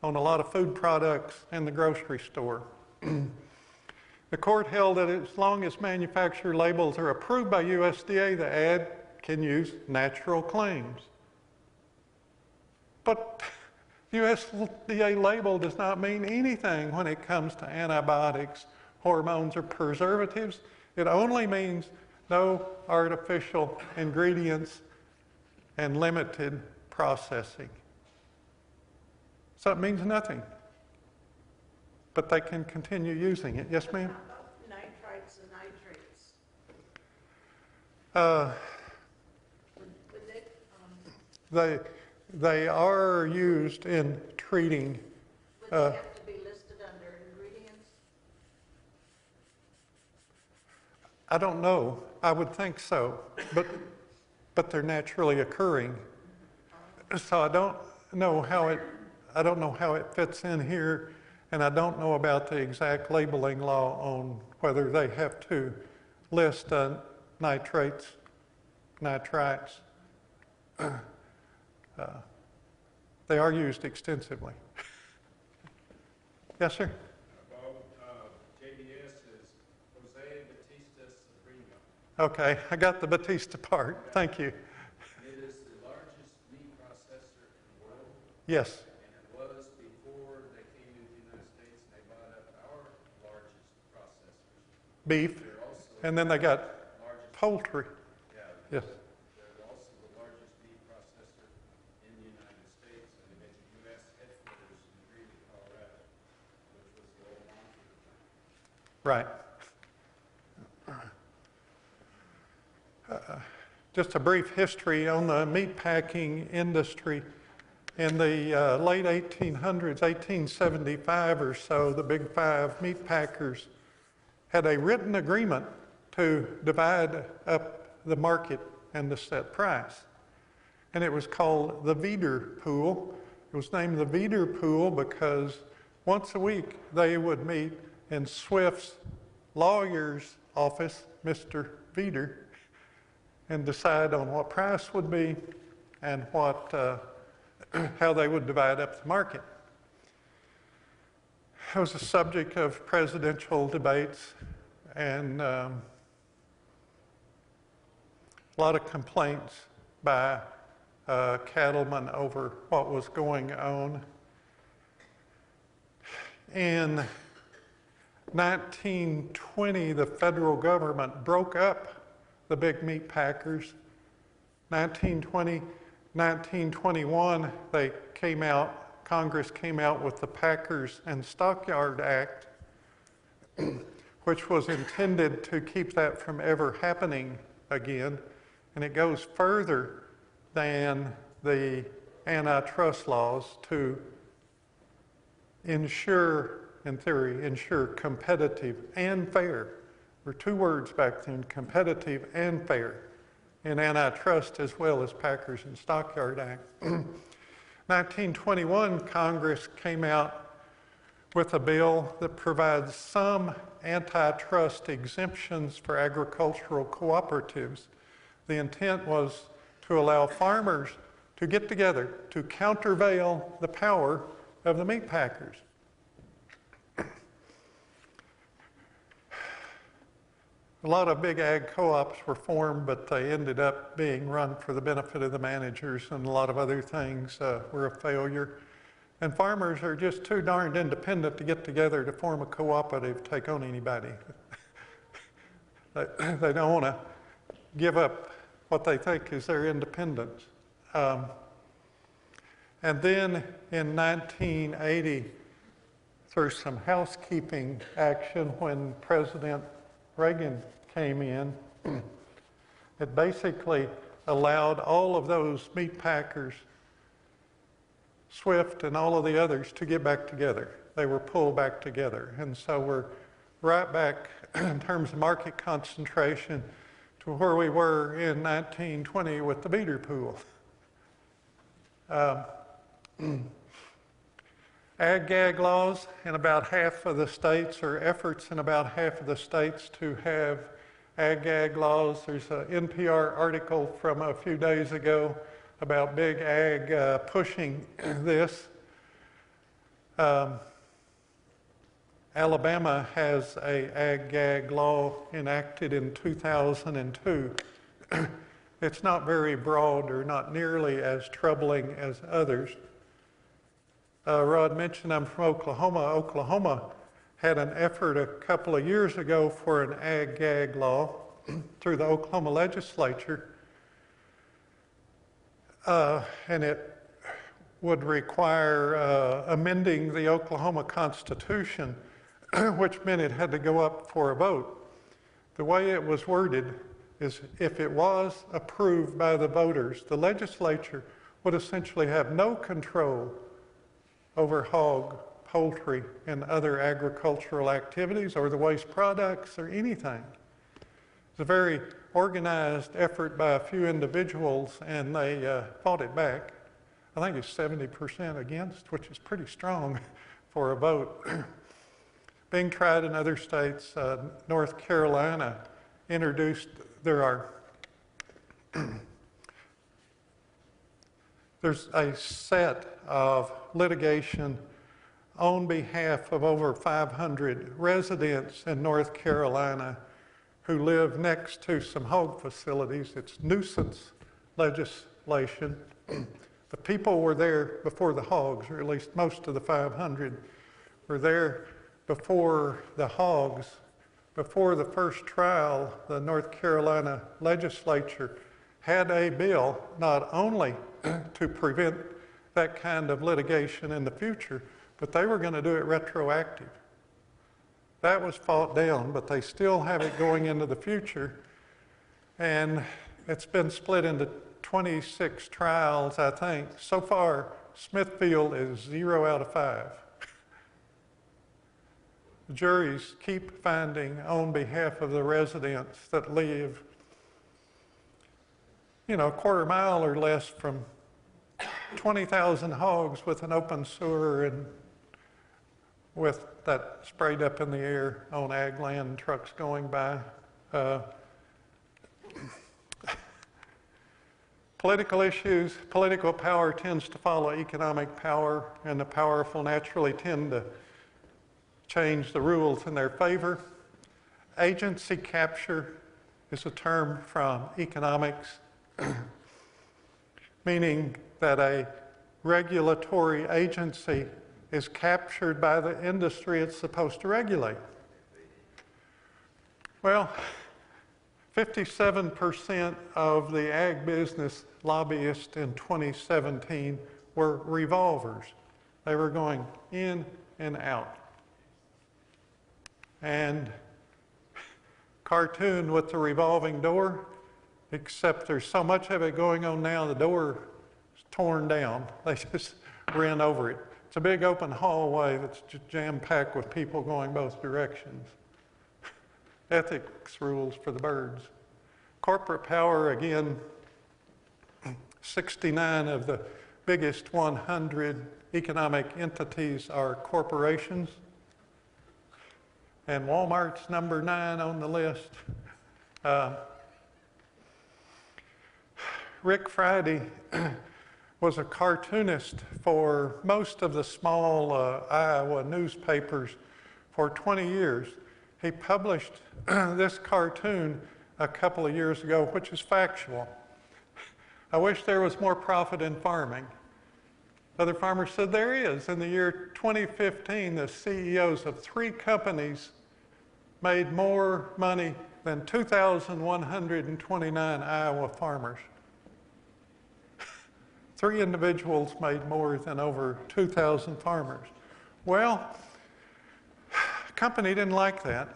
on a lot of food products in the grocery store. The court held that as long as manufacturer labels are approved by USDA, the ad can use natural claims. But USDA label does not mean anything when it comes to antibiotics, hormones, or preservatives. It only means no artificial ingredients and limited processing. So it means nothing. But they can continue using it. Yes, ma'am? Nitrites and nitrates. Would They are used in treating. they have to be listed under ingredients? I don't know. I would think so, but they're naturally occurring. So I don't know how it fits in here, and I don't know about the exact labeling law on whether they have to list nitrates, nitrites. They are used extensively. Yes, sir? JBS is Jose Batista Sabrina. Okay, I got the Batista part. Thank you. It is the largest meat processor in the world, Yes. and it was before they came into the United States and they bought up our largest processors. Beef. They're also And then they got largest, poultry. yeah, Yes. they're also the largest meat processor in the United States, and they made the U.S. headquarters in Greeley, Colorado, which was the old Monster plant. Right. Just a brief history on the meatpacking industry. In the late 1800s, 1875 or so, the Big Five meat packers had a written agreement to divide up the market and to set price. And it was called the Veeder Pool. It was named the Veeder Pool because once a week they would meet in Swift's lawyer's office, Mr. Veeder, and decide on what price would be and what, how they would divide up the market. It was a subject of presidential debates and a lot of complaints by cattlemen over what was going on. In 1920, the federal government broke up the big meat packers. 1920, 1921, Congress came out with the Packers and Stockyard Act, which was intended to keep that from ever happening again. And it goes further than the antitrust laws to ensure, in theory, ensure competitive and fair. There were two words back then, competitive and fair, in antitrust as well as Packers and Stockyard Act. 1921, Congress came out with a bill that provides some antitrust exemptions for agricultural cooperatives. The intent was to allow farmers to get together to countervail the power of the meat packers. A lot of big ag co-ops were formed, but they ended up being run for the benefit of the managers, and a lot of other things were a failure. And farmers are just too darned independent to get together to form a cooperative, take on anybody. They don't want to give up what they think is their independence. And then in 1980, through some housekeeping action when President Reagan came in, it basically allowed all of those meat packers, Swift and all of the others, to get back together. They were pulled back together. And so we're right back in terms of market concentration to where we were in 1920 with the beater pool. Ag-gag laws in about half of the states, or efforts in about half of the states to have ag-gag laws. There's an NPR article from a few days ago about big ag pushing this. Alabama has a ag-gag law enacted in 2002. It's not very broad or not nearly as troubling as others. Rod mentioned I'm from Oklahoma. Oklahoma had an effort a couple of years ago for an ag-gag law through the Oklahoma legislature. And it would require amending the Oklahoma Constitution, which meant it had to go up for a vote. The way it was worded is if it was approved by the voters, the legislature would essentially have no control over hog, poultry, and other agricultural activities or the waste products or anything. It's a very organized effort by a few individuals, and they fought it back. I think it's 70% against, which is pretty strong for a vote. Being tried in other states, North Carolina introduced, there's a set of litigation on behalf of over 500 residents in North Carolina who live next to some hog facilities. It's nuisance legislation. The people were there before the hogs, or at least most of the 500 were there before the hogs. Before the first trial, the North Carolina legislature had a bill not only to prevent that kind of litigation in the future, but they were going to do it retroactive. That was fought down, but they still have it going into the future. And it's been split into 26 trials, I think. So far, Smithfield is 0 out of 5. The juries keep finding on behalf of the residents that live, a quarter mile or less from 20,000 hogs with an open sewer and with that sprayed up in the air on ag land, trucks going by. Political issues, political power tends to follow economic power, and the powerful naturally tend to change the rules in their favor. Agency capture is a term from economics, meaning that a regulatory agency is captured by the industry it's supposed to regulate. Well, 57% of the ag business lobbyists in 2017 were revolvers. They were going in and out. And cartoon with the revolving door, except there's so much of it going on now, the door is torn down. They just ran over it. It's a big open hallway that's jam-packed with people going both directions. Ethics rules for the birds. Corporate power, again, 69 of the biggest 100 economic entities are corporations. And Walmart's number 9 on the list. Rick Friday was a cartoonist for most of the small Iowa newspapers for 20 years. he published this cartoon a couple of years ago, which is factual. I wish there was more profit in farming. Other farmers said there is. In the year 2015, the CEOs of 3 companies made more money than 2,129 Iowa farmers. 3 individuals made more than over 2,000 farmers. Well, the company didn't like that.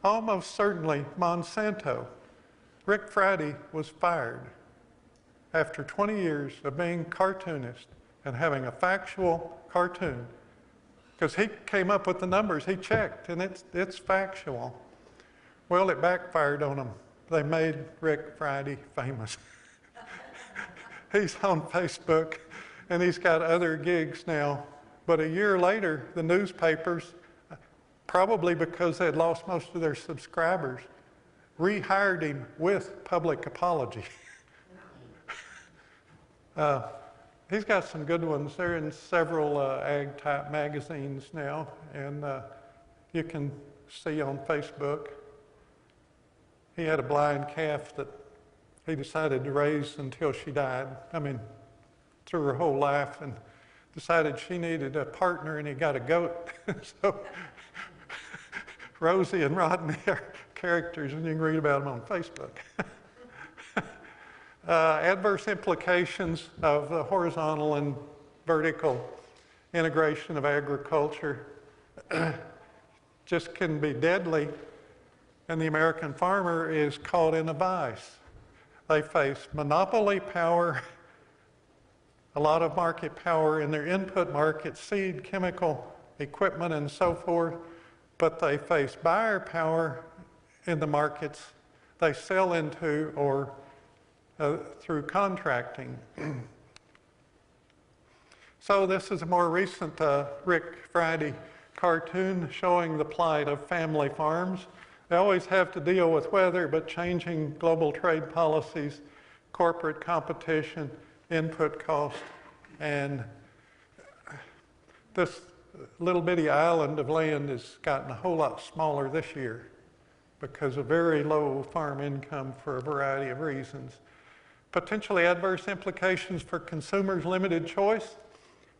Almost certainly Monsanto. Rick Friday was fired after 20 years of being cartoonist and having a factual cartoon, because he came up with the numbers, he checked, and it's factual. Well, it backfired on him. They made Rick Friday famous. He's on Facebook, and he's got other gigs now. But a year later, the newspapers, probably because they'd lost most of their subscribers, rehired him with public apology. He's got some good ones. They're in several ag-type magazines now, and you can see on Facebook. He had a blind calf that he decided to raise until she died. I mean, through her whole life, and decided she needed a partner, and he got a goat. So Rosie and Rodney are characters, and you can read about them on Facebook. Adverse implications of the horizontal and vertical integration of agriculture just can be deadly, and the American farmer is caught in a vice. They face monopoly power, a lot of market power in their input market, seed, chemical, equipment, and so forth, but they face buyer power in the markets they sell into or through contracting. So this is a more recent Rick Friday cartoon showing the plight of family farms. They always have to deal with weather, but changing global trade policies, corporate competition, input cost, and this little bitty island of land has gotten a whole lot smaller this year because of very low farm income for a variety of reasons. Potentially adverse implications for consumers' limited choice,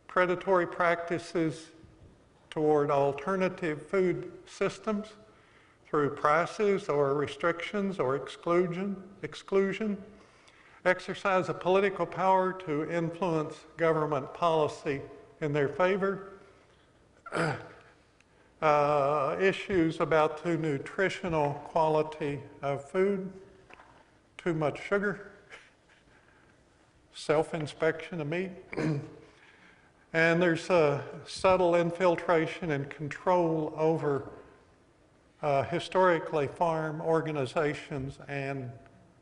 predatory practices toward alternative food systems through prices or restrictions or exclusion, exercise of political power to influence government policy in their favor, issues about the nutritional quality of food, too much sugar, self-inspection of meat, and there's a subtle infiltration and control over historically farm organizations and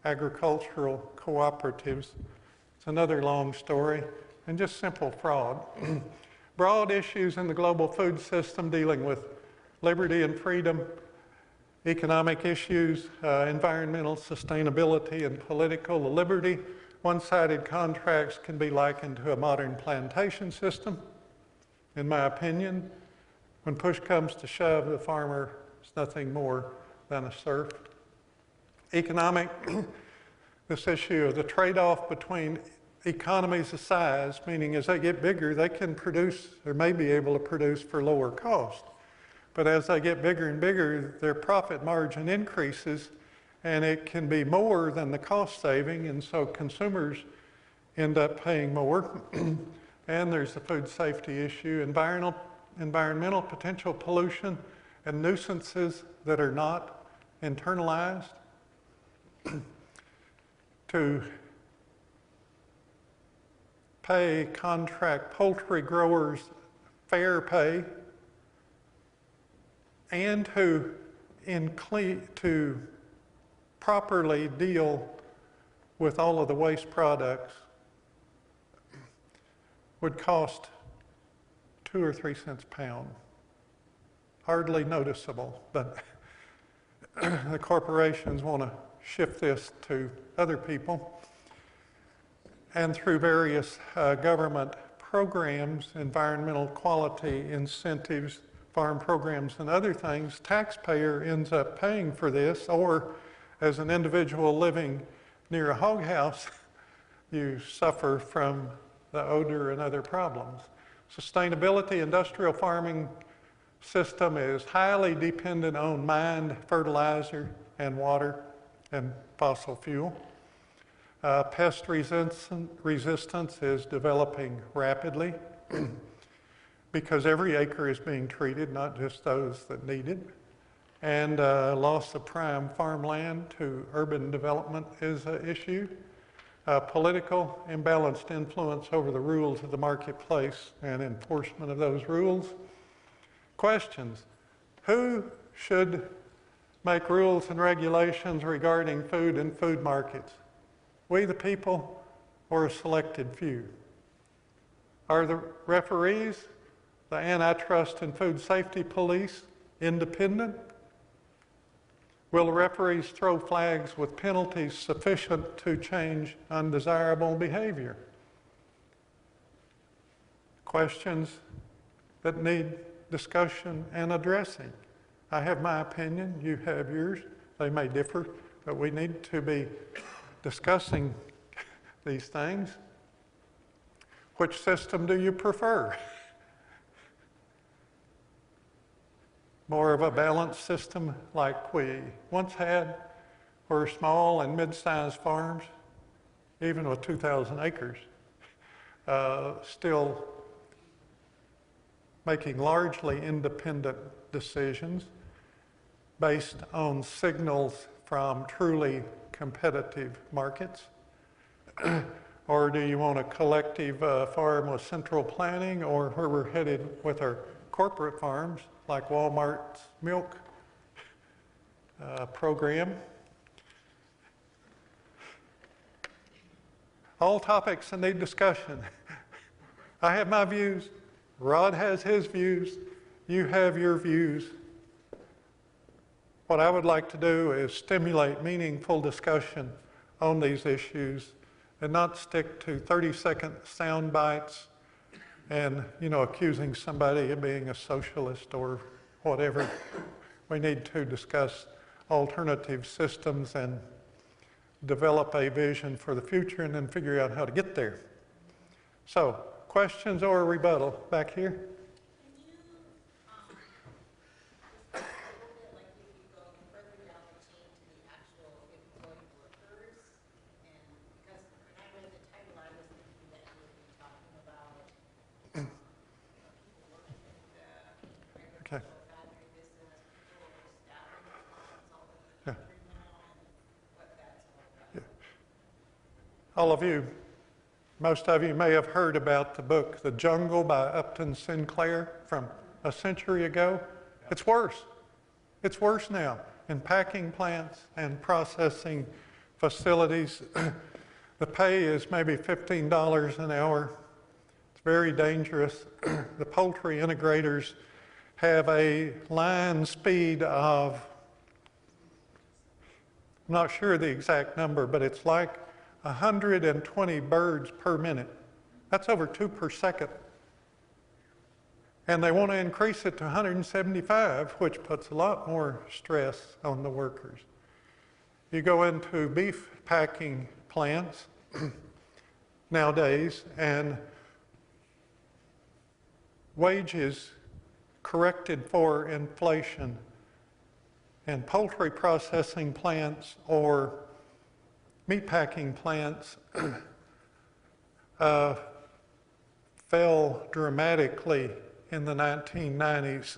agricultural cooperatives. It's another long story, and just simple fraud. Broad issues in the global food system dealing with liberty and freedom, economic issues, environmental sustainability, and political liberty. One-sided contracts can be likened to a modern plantation system, in my opinion. When push comes to shove, the farmer is nothing more than a serf. Economic, this issue of the trade-off between economies of size, meaning as they get bigger, they can produce or may be able to produce for lower cost. But as they get bigger and bigger, their profit margin increases, and it can be more than the cost saving, and so consumers end up paying more. And there's the food safety issue, environmental potential pollution, and nuisances that are not internalized. To pay contract poultry growers fair pay, and to properly deal with all of the waste products would cost 2 or 3 cents a pound. Hardly noticeable, but the corporations want to shift this to other people. And through various government programs, environmental quality incentives, farm programs and other things, taxpayer ends up paying for this, or as an individual living near a hog house, you suffer from the odor and other problems. Sustainability industrial farming system is highly dependent on mined fertilizer and water and fossil fuel. Pest resistance is developing rapidly because every acre is being treated, not just those that need it. And loss of prime farmland to urban development is an issue. Political imbalanced influence over the rules of the marketplace and enforcement of those rules. Questions. Who should make rules and regulations regarding food and food markets? We the people or a selected few? Are the referees, the antitrust and food safety police, independent? Will the referees throw flags with penalties sufficient to change undesirable behavior? Questions that need discussion and addressing. I have my opinion, you have yours. They may differ, but we need to be discussing these things. Which system do you prefer? More of a balanced system like we once had, where small and mid-sized farms, even with 2,000 acres, still making largely independent decisions based on signals from truly competitive markets? Or do you want a collective farm with central planning, or where we're headed with our corporate farms, like Walmart's milk program? All topics that need discussion. I have my views, Rod has his views, you have your views. What I would like to do is stimulate meaningful discussion on these issues and not stick to 30-second sound bites and, accusing somebody of being a socialist or whatever. We need to discuss alternative systems and develop a vision for the future and then figure out how to get there. So, questions or rebuttal back here? All of you, most of you may have heard about the book, The Jungle by Upton Sinclair from a century ago. It's worse. It's worse now in packing plants and processing facilities. The pay is maybe $15 an hour. It's very dangerous. The poultry integrators have a line speed of, I'm not sure the exact number, but it's like 120 birds per minute. That's over 2 per second. And they want to increase it to 175, which puts a lot more stress on the workers. You go into beef packing plants nowadays, and wages corrected for inflation, and poultry processing plants or meatpacking plants fell dramatically in the 1990s.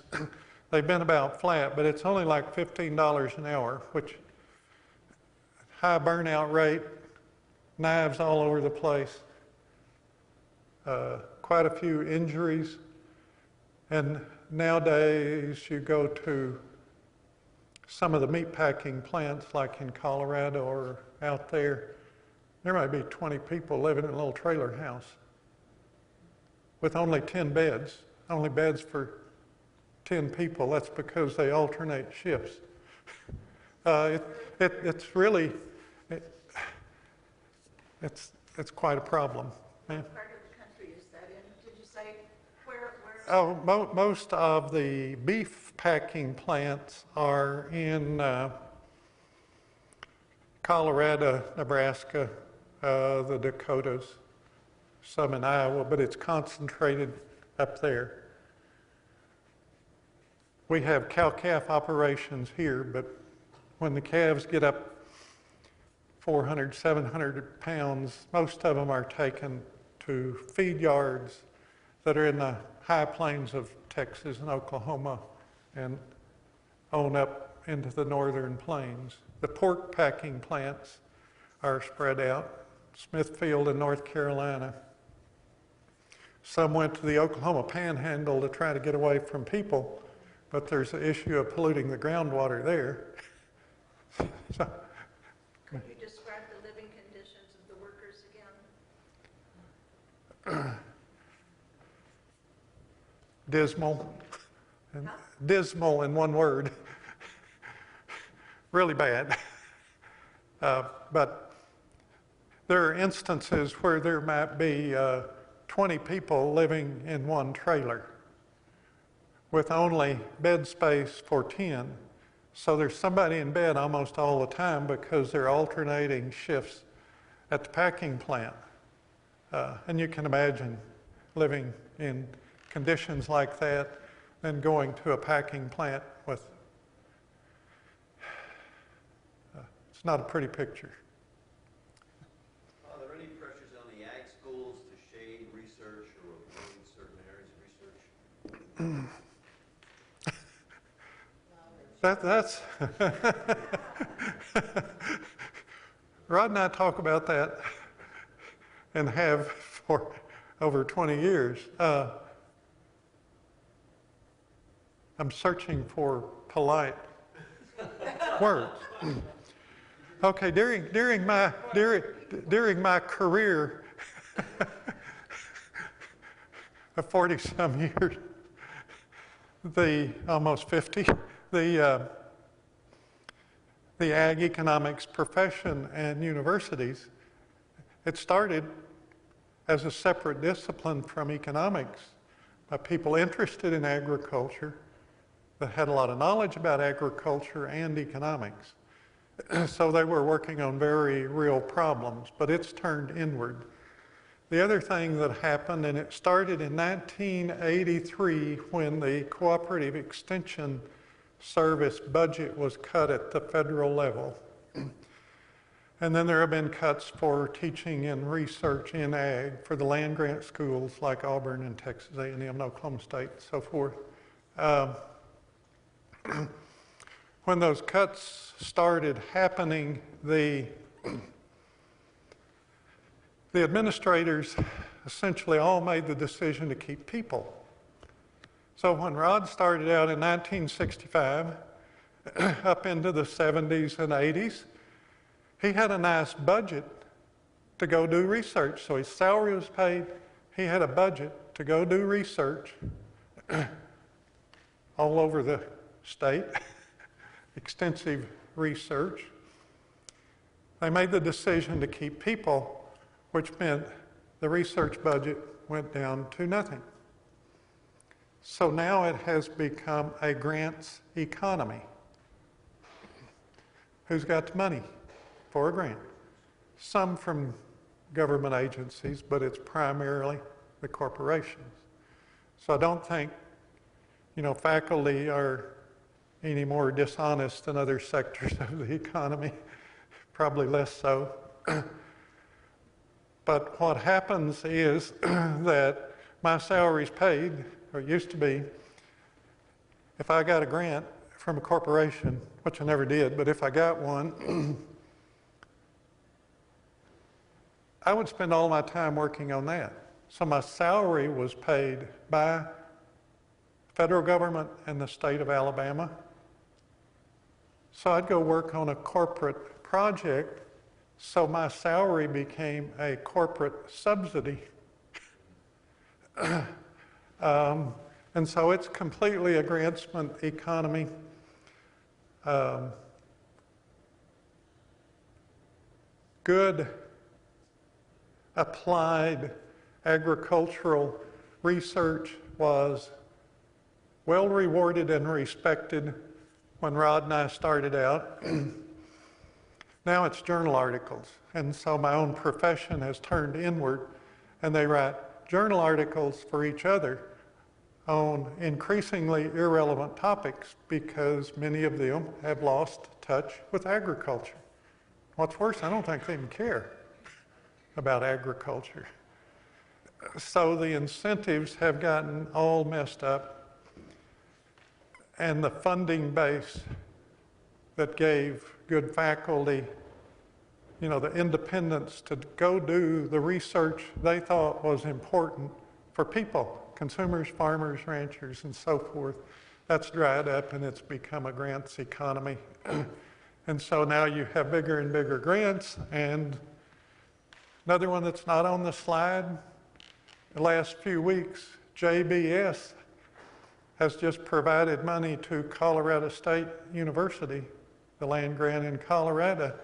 They've been about flat, but it's only like $15 an hour, which high burnout rate, knives all over the place, quite a few injuries. And nowadays you go to some of the meatpacking plants like in Colorado or out there, there might be 20 people living in a little trailer house with only 10 beds, only beds for 10 people. That's because they alternate shifts. It's really, it's quite a problem. What part of the country is that in? Did you say where Most of the beef packing plants are in Colorado, Nebraska, the Dakotas, some in Iowa, but it's concentrated up there. We have cow-calf operations here, but when the calves get up 400, 700 pounds, most of them are taken to feed yards that are in the high plains of Texas and Oklahoma and on up into the northern plains. The pork packing plants are spread out, Smithfield in North Carolina. Some went to the Oklahoma Panhandle to try to get away from people, but there's the issue of polluting the groundwater there. So, Could you describe the living conditions of the workers again? dismal, dismal in one word, really bad. But there are instances where there might be 20 people living in one trailer with only bed space for 10. So there's somebody in bed almost all the time because they're alternating shifts at the packing plant. And you can imagine living in conditions like that and going to a packing plant with, it's not a pretty picture. Are there any pressures on the ag schools to shade research or avoid certain areas of research? That's Rod and I talk about that and have for over 20 years. I'm searching for polite words. Okay, during my career of 40 some years, almost 50, the ag economics profession and universities, it started as a separate discipline from economics by people interested in agriculture that had a lot of knowledge about agriculture and economics. So they were working on very real problems, but it's turned inward. The other thing that happened, and it started in 1983 when the Cooperative Extension Service budget was cut at the federal level. And then there have been cuts for teaching and research in ag for the land-grant schools like Auburn and Texas A&M and Oklahoma State and so forth. When those cuts started happening, the administrators essentially all made the decision to keep people. So when Rod started out in 1965, up into the 70s and 80s, he had a nice budget to go do research. So his salary was paid. He had a budget to go do research all over the state, extensive research. They made the decision to keep people, which meant the research budget went down to nothing. So now it has become a grants economy. Who's got the money for a grant? Some from government agencies, but it's primarily the corporations. So I don't think, faculty are any more dishonest than other sectors of the economy, probably less so. But what happens is that my salary's paid, or it used to be, if I got a grant from a corporation, which I never did, but if I got one, I would spend all my time working on that. So my salary was paid by the federal government and the state of Alabama. So I'd go work on a corporate project, so my salary became a corporate subsidy. And so it's completely a grantsman economy. Good applied agricultural research was well rewarded and respected when Rod and I started out. Now it's journal articles. And so my own profession has turned inward, and they write journal articles for each other on increasingly irrelevant topics because many of them have lost touch with agriculture. What's worse, I don't think they even care about agriculture. So the incentives have gotten all messed up, and the funding base that gave good faculty, you know, the independence to go do the research they thought was important for people, consumers, farmers, ranchers, and so forth, that's dried up and it's become a grants economy. And so now you have bigger and bigger grants. And another one that's not on the slide, the last few weeks, JBS has just provided money to Colorado State University, the land grant in Colorado,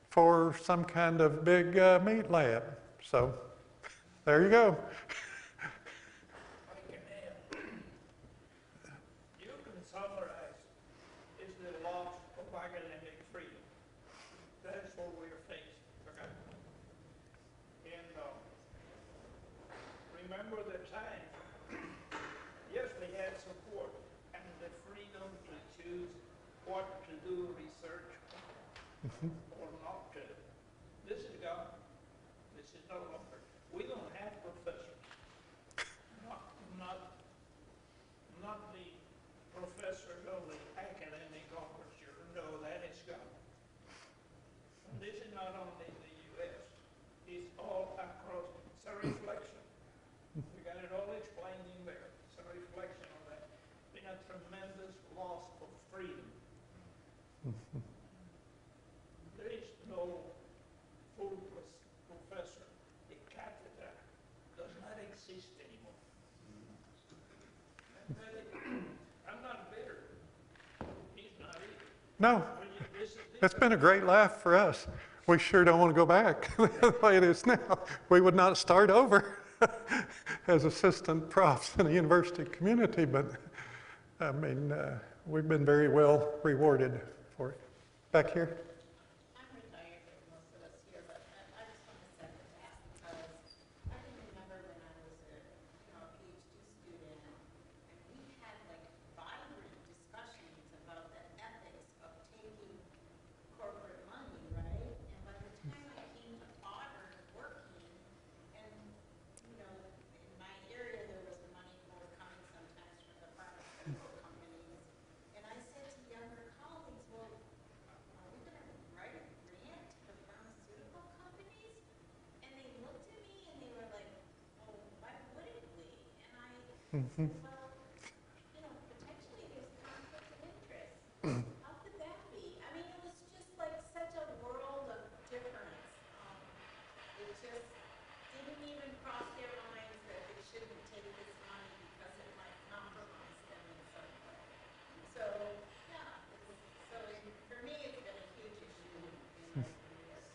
for some kind of big meat lab. So there you go. You can summarize is the loss of academic freedom. That's what we're facing. Okay? And remember the time, yes, we had support and the freedom to choose what to do research or not to. This is gone. This is no longer. We don't have professors. Not the professors of the academic officer. No, that is gone. And this is not only in the U.S. It's all across. It's a reflection. We got it all explained in there. It's a reflection of that. Been a tremendous loss of freedom. There is no full professor. The cátedra does not exist anymore. I'm not bitter. He's not either. No, it's been a great laugh for us. We sure don't want to go back the way it is now. We would not start over as assistant profs in a university community, but I mean, we've been very well rewarded for it. Back here? I'm retired, like most of us here, but I just want to second that because I can remember when I was a PhD student, and we had like vibrant discussions about the ethics of taking corporate money, right? And by the time I came to Auburn working, and you know, in my area there was money more coming sometimes from the pharmaceutical companies, and I said to younger colleagues, well, are we going to write a grant to the pharmaceutical companies? And they looked at me and they were like, oh, why wouldn't we? And I said, well, you know, potentially there's conflict of interest. How could that be? I mean, it was just like such a world of difference. It just didn't even cross their minds that they shouldn't take this money because it might compromise them in some way. So, yeah, for me, it's been a huge issue in my career.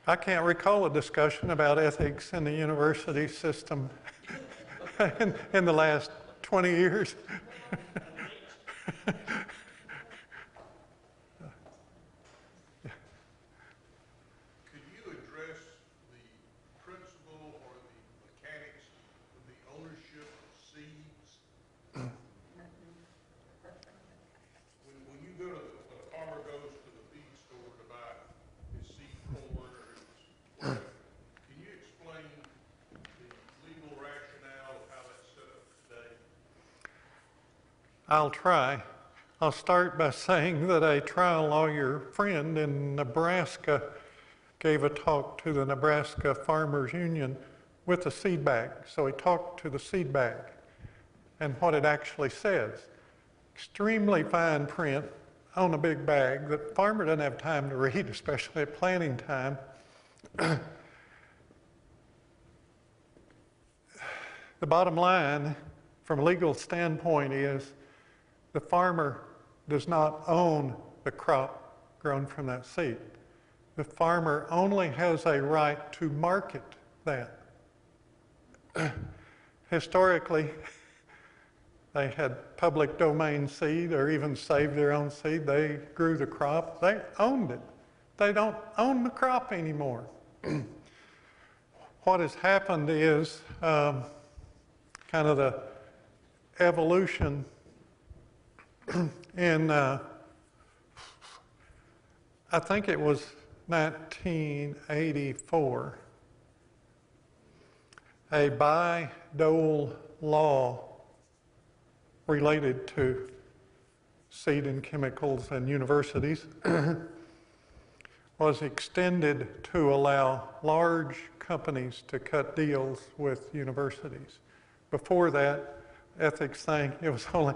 I can't recall a discussion about ethics in the university system in the last 20 years. Could you address the principle or the mechanics of the ownership of seeds? When you go to, when a farmer goes to the feed store to buy his seed corn or his whatever, can you explain the legal rationale of how that's set up today? I'll try. I'll start by saying that a trial lawyer friend in Nebraska gave a talk to the Nebraska Farmers Union with a seed bag. So he talked to the seed bag and what it actually says. Extremely fine print on a big bag that farmer doesn't have time to read, especially at planting time. The bottom line from a legal standpoint is the farmer does not own the crop grown from that seed. The farmer only has a right to market that. historically, they had public domain seed or even saved their own seed. They grew the crop. They owned it. They don't own the crop anymore. What has happened is kind of the evolution in, I think it was 1984, a Bayh-Dole law related to seed and chemicals and universities was extended to allow large companies to cut deals with universities. Before that ethics thing, it was only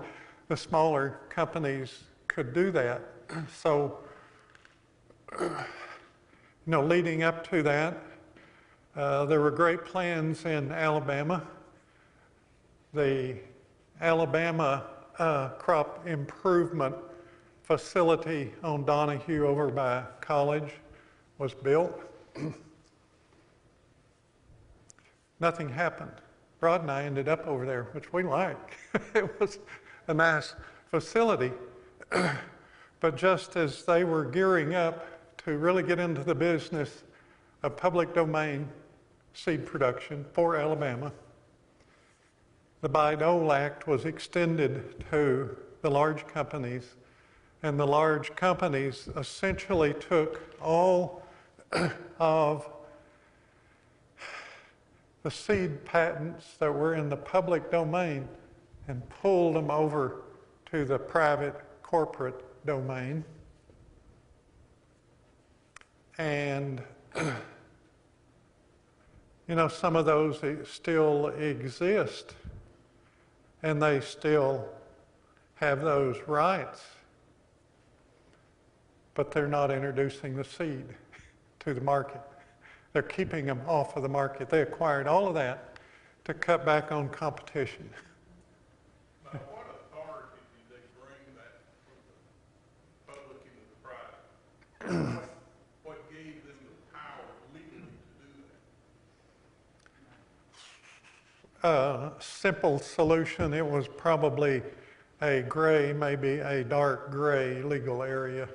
the smaller companies could do that. So, leading up to that, there were great plans in Alabama. The Alabama crop improvement facility on Donahue over by College was built. Nothing happened. Rod and I ended up over there, which we liked. It was a nice facility. But just as they were gearing up to really get into the business of public domain seed production for Alabama, the Bayh-Dole Act was extended to the large companies, and the large companies essentially took all of the seed patents that were in the public domain and pulled them over to the private corporate domain. And some of those still exist, and they still have those rights, but they're not introducing the seed to the market. They're keeping them off of the market. They acquired all of that to cut back on competition. Now, what authority did they bring that from the public into the private? What gave them the power legally to do that? Simple solution, it was probably a gray, maybe a dark gray legal area.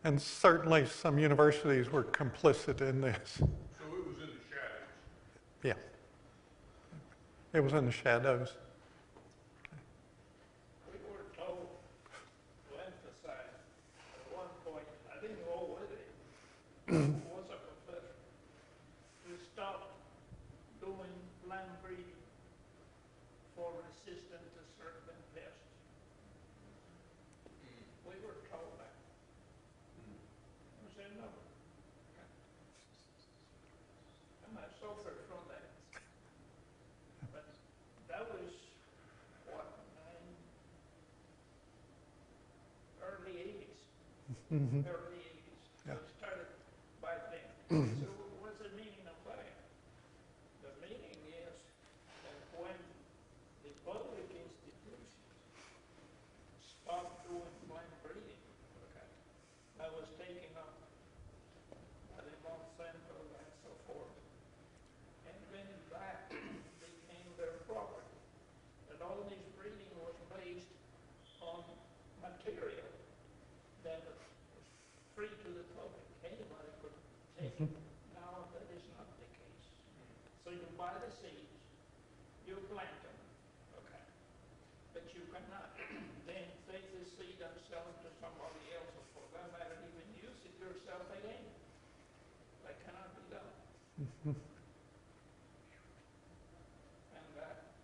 And certainly some universities were complicit in this. So it was in the shadows. Yeah. It was in the shadows. We were told to emphasize at one point, I didn't know what it was a professor, to stop doing plant breeding for resistant to certain pests. We were told that. We said no. And I suffered from that. But that was, what, early 80s. Early 80s. Yeah. It started by then. So what's the meaning of that? The meaning is that when the public institutions stopped doing plant breeding, that was taken up by the Monsanto and so forth. And then that became their property. And all this breeding was based on material that was free to the public. Anybody could take it. Now that is not the case. So you buy the seeds, you plant them, but you cannot then take the seed and sell it to somebody else, or for that matter, even use it yourself again. That cannot be done. And that,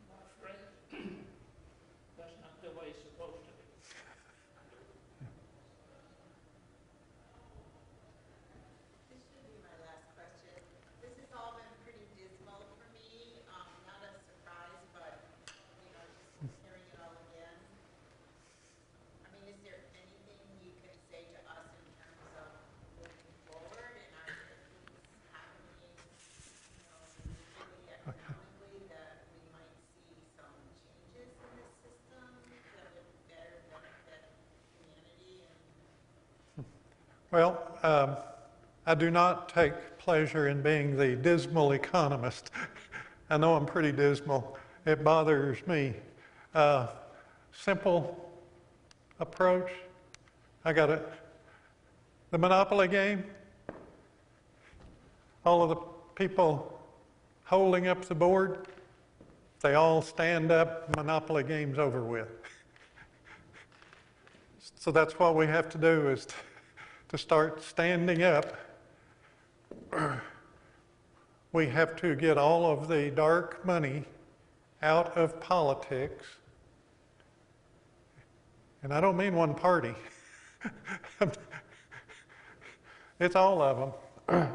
my friend, that's not the way it's supposed to be. This should be my last question. This has all been pretty dismal for me, not a surprise, but, just hearing it all again. I mean, is there anything you can say to us in terms of moving forward, and are there things happening, really economically, that we might see some changes in this system that would better benefit community and Well, I do not take pleasure in being the dismal economist. I know I'm pretty dismal. It bothers me. Simple approach. I got it. The Monopoly game. All of the people holding up the board, they all stand up, Monopoly game's over with. So that's what we have to do, is to start standing up. We have to get all of the dark money out of politics. And I don't mean one party. It's all of them,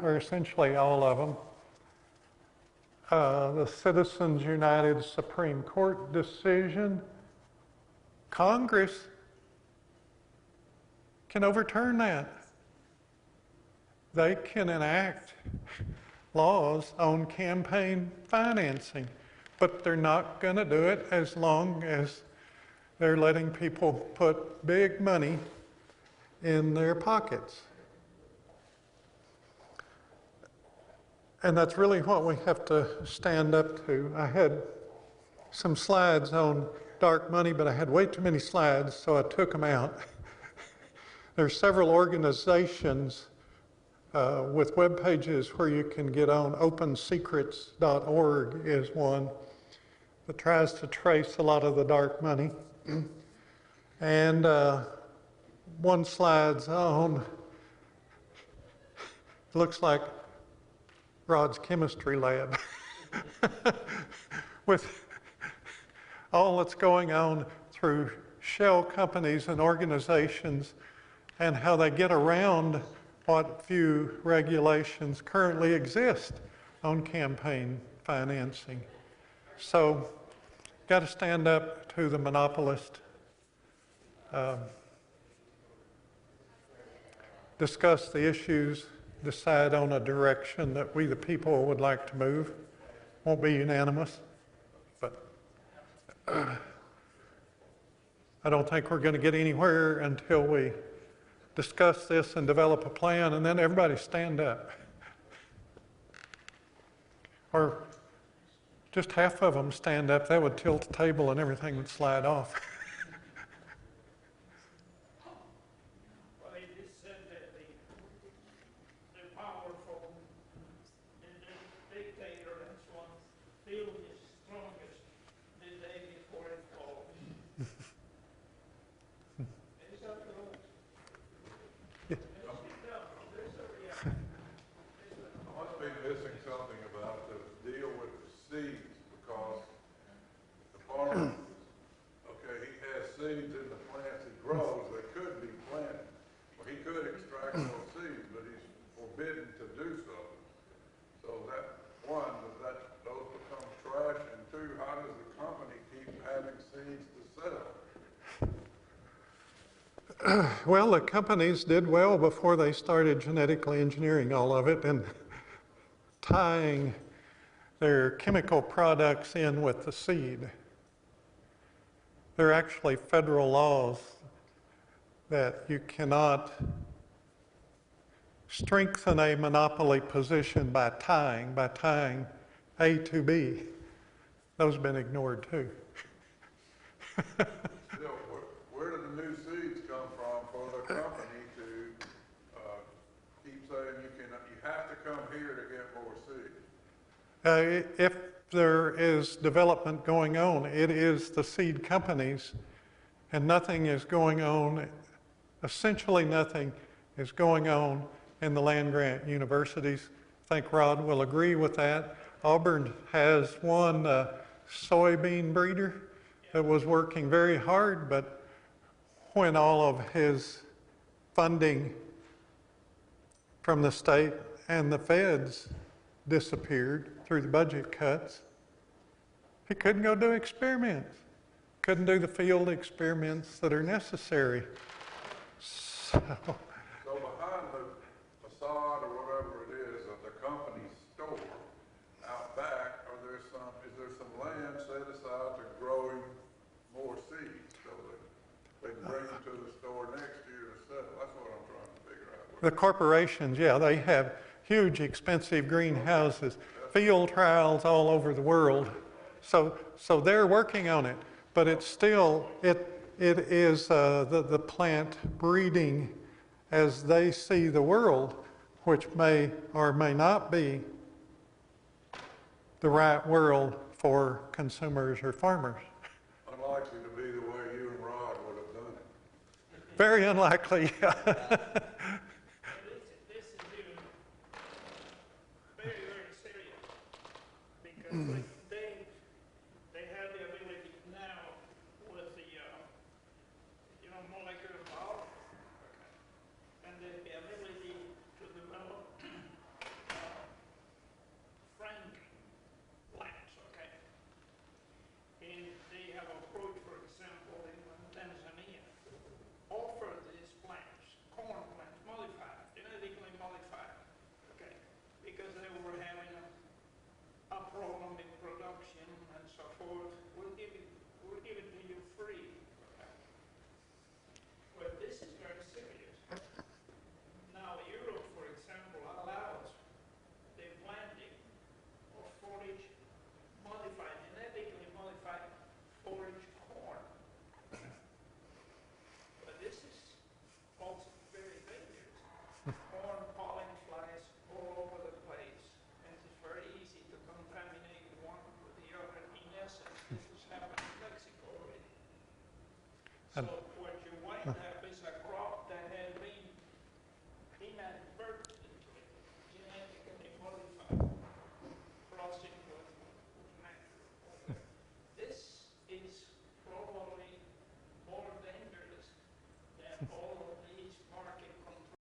or essentially all of them. The Citizens United Supreme Court decision, Congress can overturn that. They can enact laws on campaign financing, but they're not going to do it as long as they're letting people put big money in their pockets. And that's really what we have to stand up to. I had some slides on dark money, but I had way too many slides, so I took them out. There's several organizations with web pages where you can get on. OpenSecrets.org is one that tries to trace a lot of the dark money. And one slide's on, it looks like Rod's chemistry lab with all that's going on through shell companies and organizations and how they get around what few regulations currently exist on campaign financing. So, got to stand up to the monopolist, discuss the issues, decide on a direction that we the people would like to move. Won't be unanimous, but I don't think we're going to get anywhere until we discuss this and develop a plan, and then everybody stand up. Or just half of them stand up. That would tilt the table and everything would slide off. Well, it is said that the powerful and the dictator and so on feel is strongest the day before it falls. Is that the law? I must be missing something about the deal with the seeds, because the farmer, okay, he has seeds in the plants he grows that could be planted. Well, he could extract those seeds, but he's forbidden to do so. So that, one, those become trash, and two, how does the company keep having seeds to sell? Well, the companies did well before they started genetically engineering all of it and tying their chemical products in with the seed. There are actually federal laws that you cannot strengthen a monopoly position by tying A to B. Those have been ignored too. Still, where do the new seeds come from for the company to keep saying you have to come here to get more seeds? If there is development going on, it is the seed companies, and nothing is going on, essentially nothing is going on in the land-grant universities. I think Rod will agree with that. Auburn has one soybean breeder that was working very hard, but when all of his funding from the state and the feds disappeared through the budget cuts, he couldn't go do experiments, couldn't do the field experiments that are necessary. So behind the facade or whatever it is of the company's store out back, is there some land set aside to growing more seeds so that they can bring them to the store next year to sell? That's what I'm trying to figure out. the corporations, yeah, they have huge, expensive greenhouses, field trials all over the world. So they're working on it, but it's still, it is the plant breeding as they see the world, which may or may not be the right world for consumers or farmers. Unlikely to be the way you and Rod would have done it. Very unlikely. This is even very, very serious because they have the ability now with the molecular biology, and the ability to develop frank plants, okay? And they have approached, for example, in Tanzania, offer these plants, corn plants, modified, genetically modified, okay? Because they were having a problem in production and so forth. We'll give it to you free, okay? Well, this is very serious. Now, Europe, for example, allows the planting of forage modified, genetically modified forage corn. But this is also very dangerous. Corn pollen flies all over the place, and it's very easy to contaminate one with the other. In essence, this is happening in Mexico already. And- So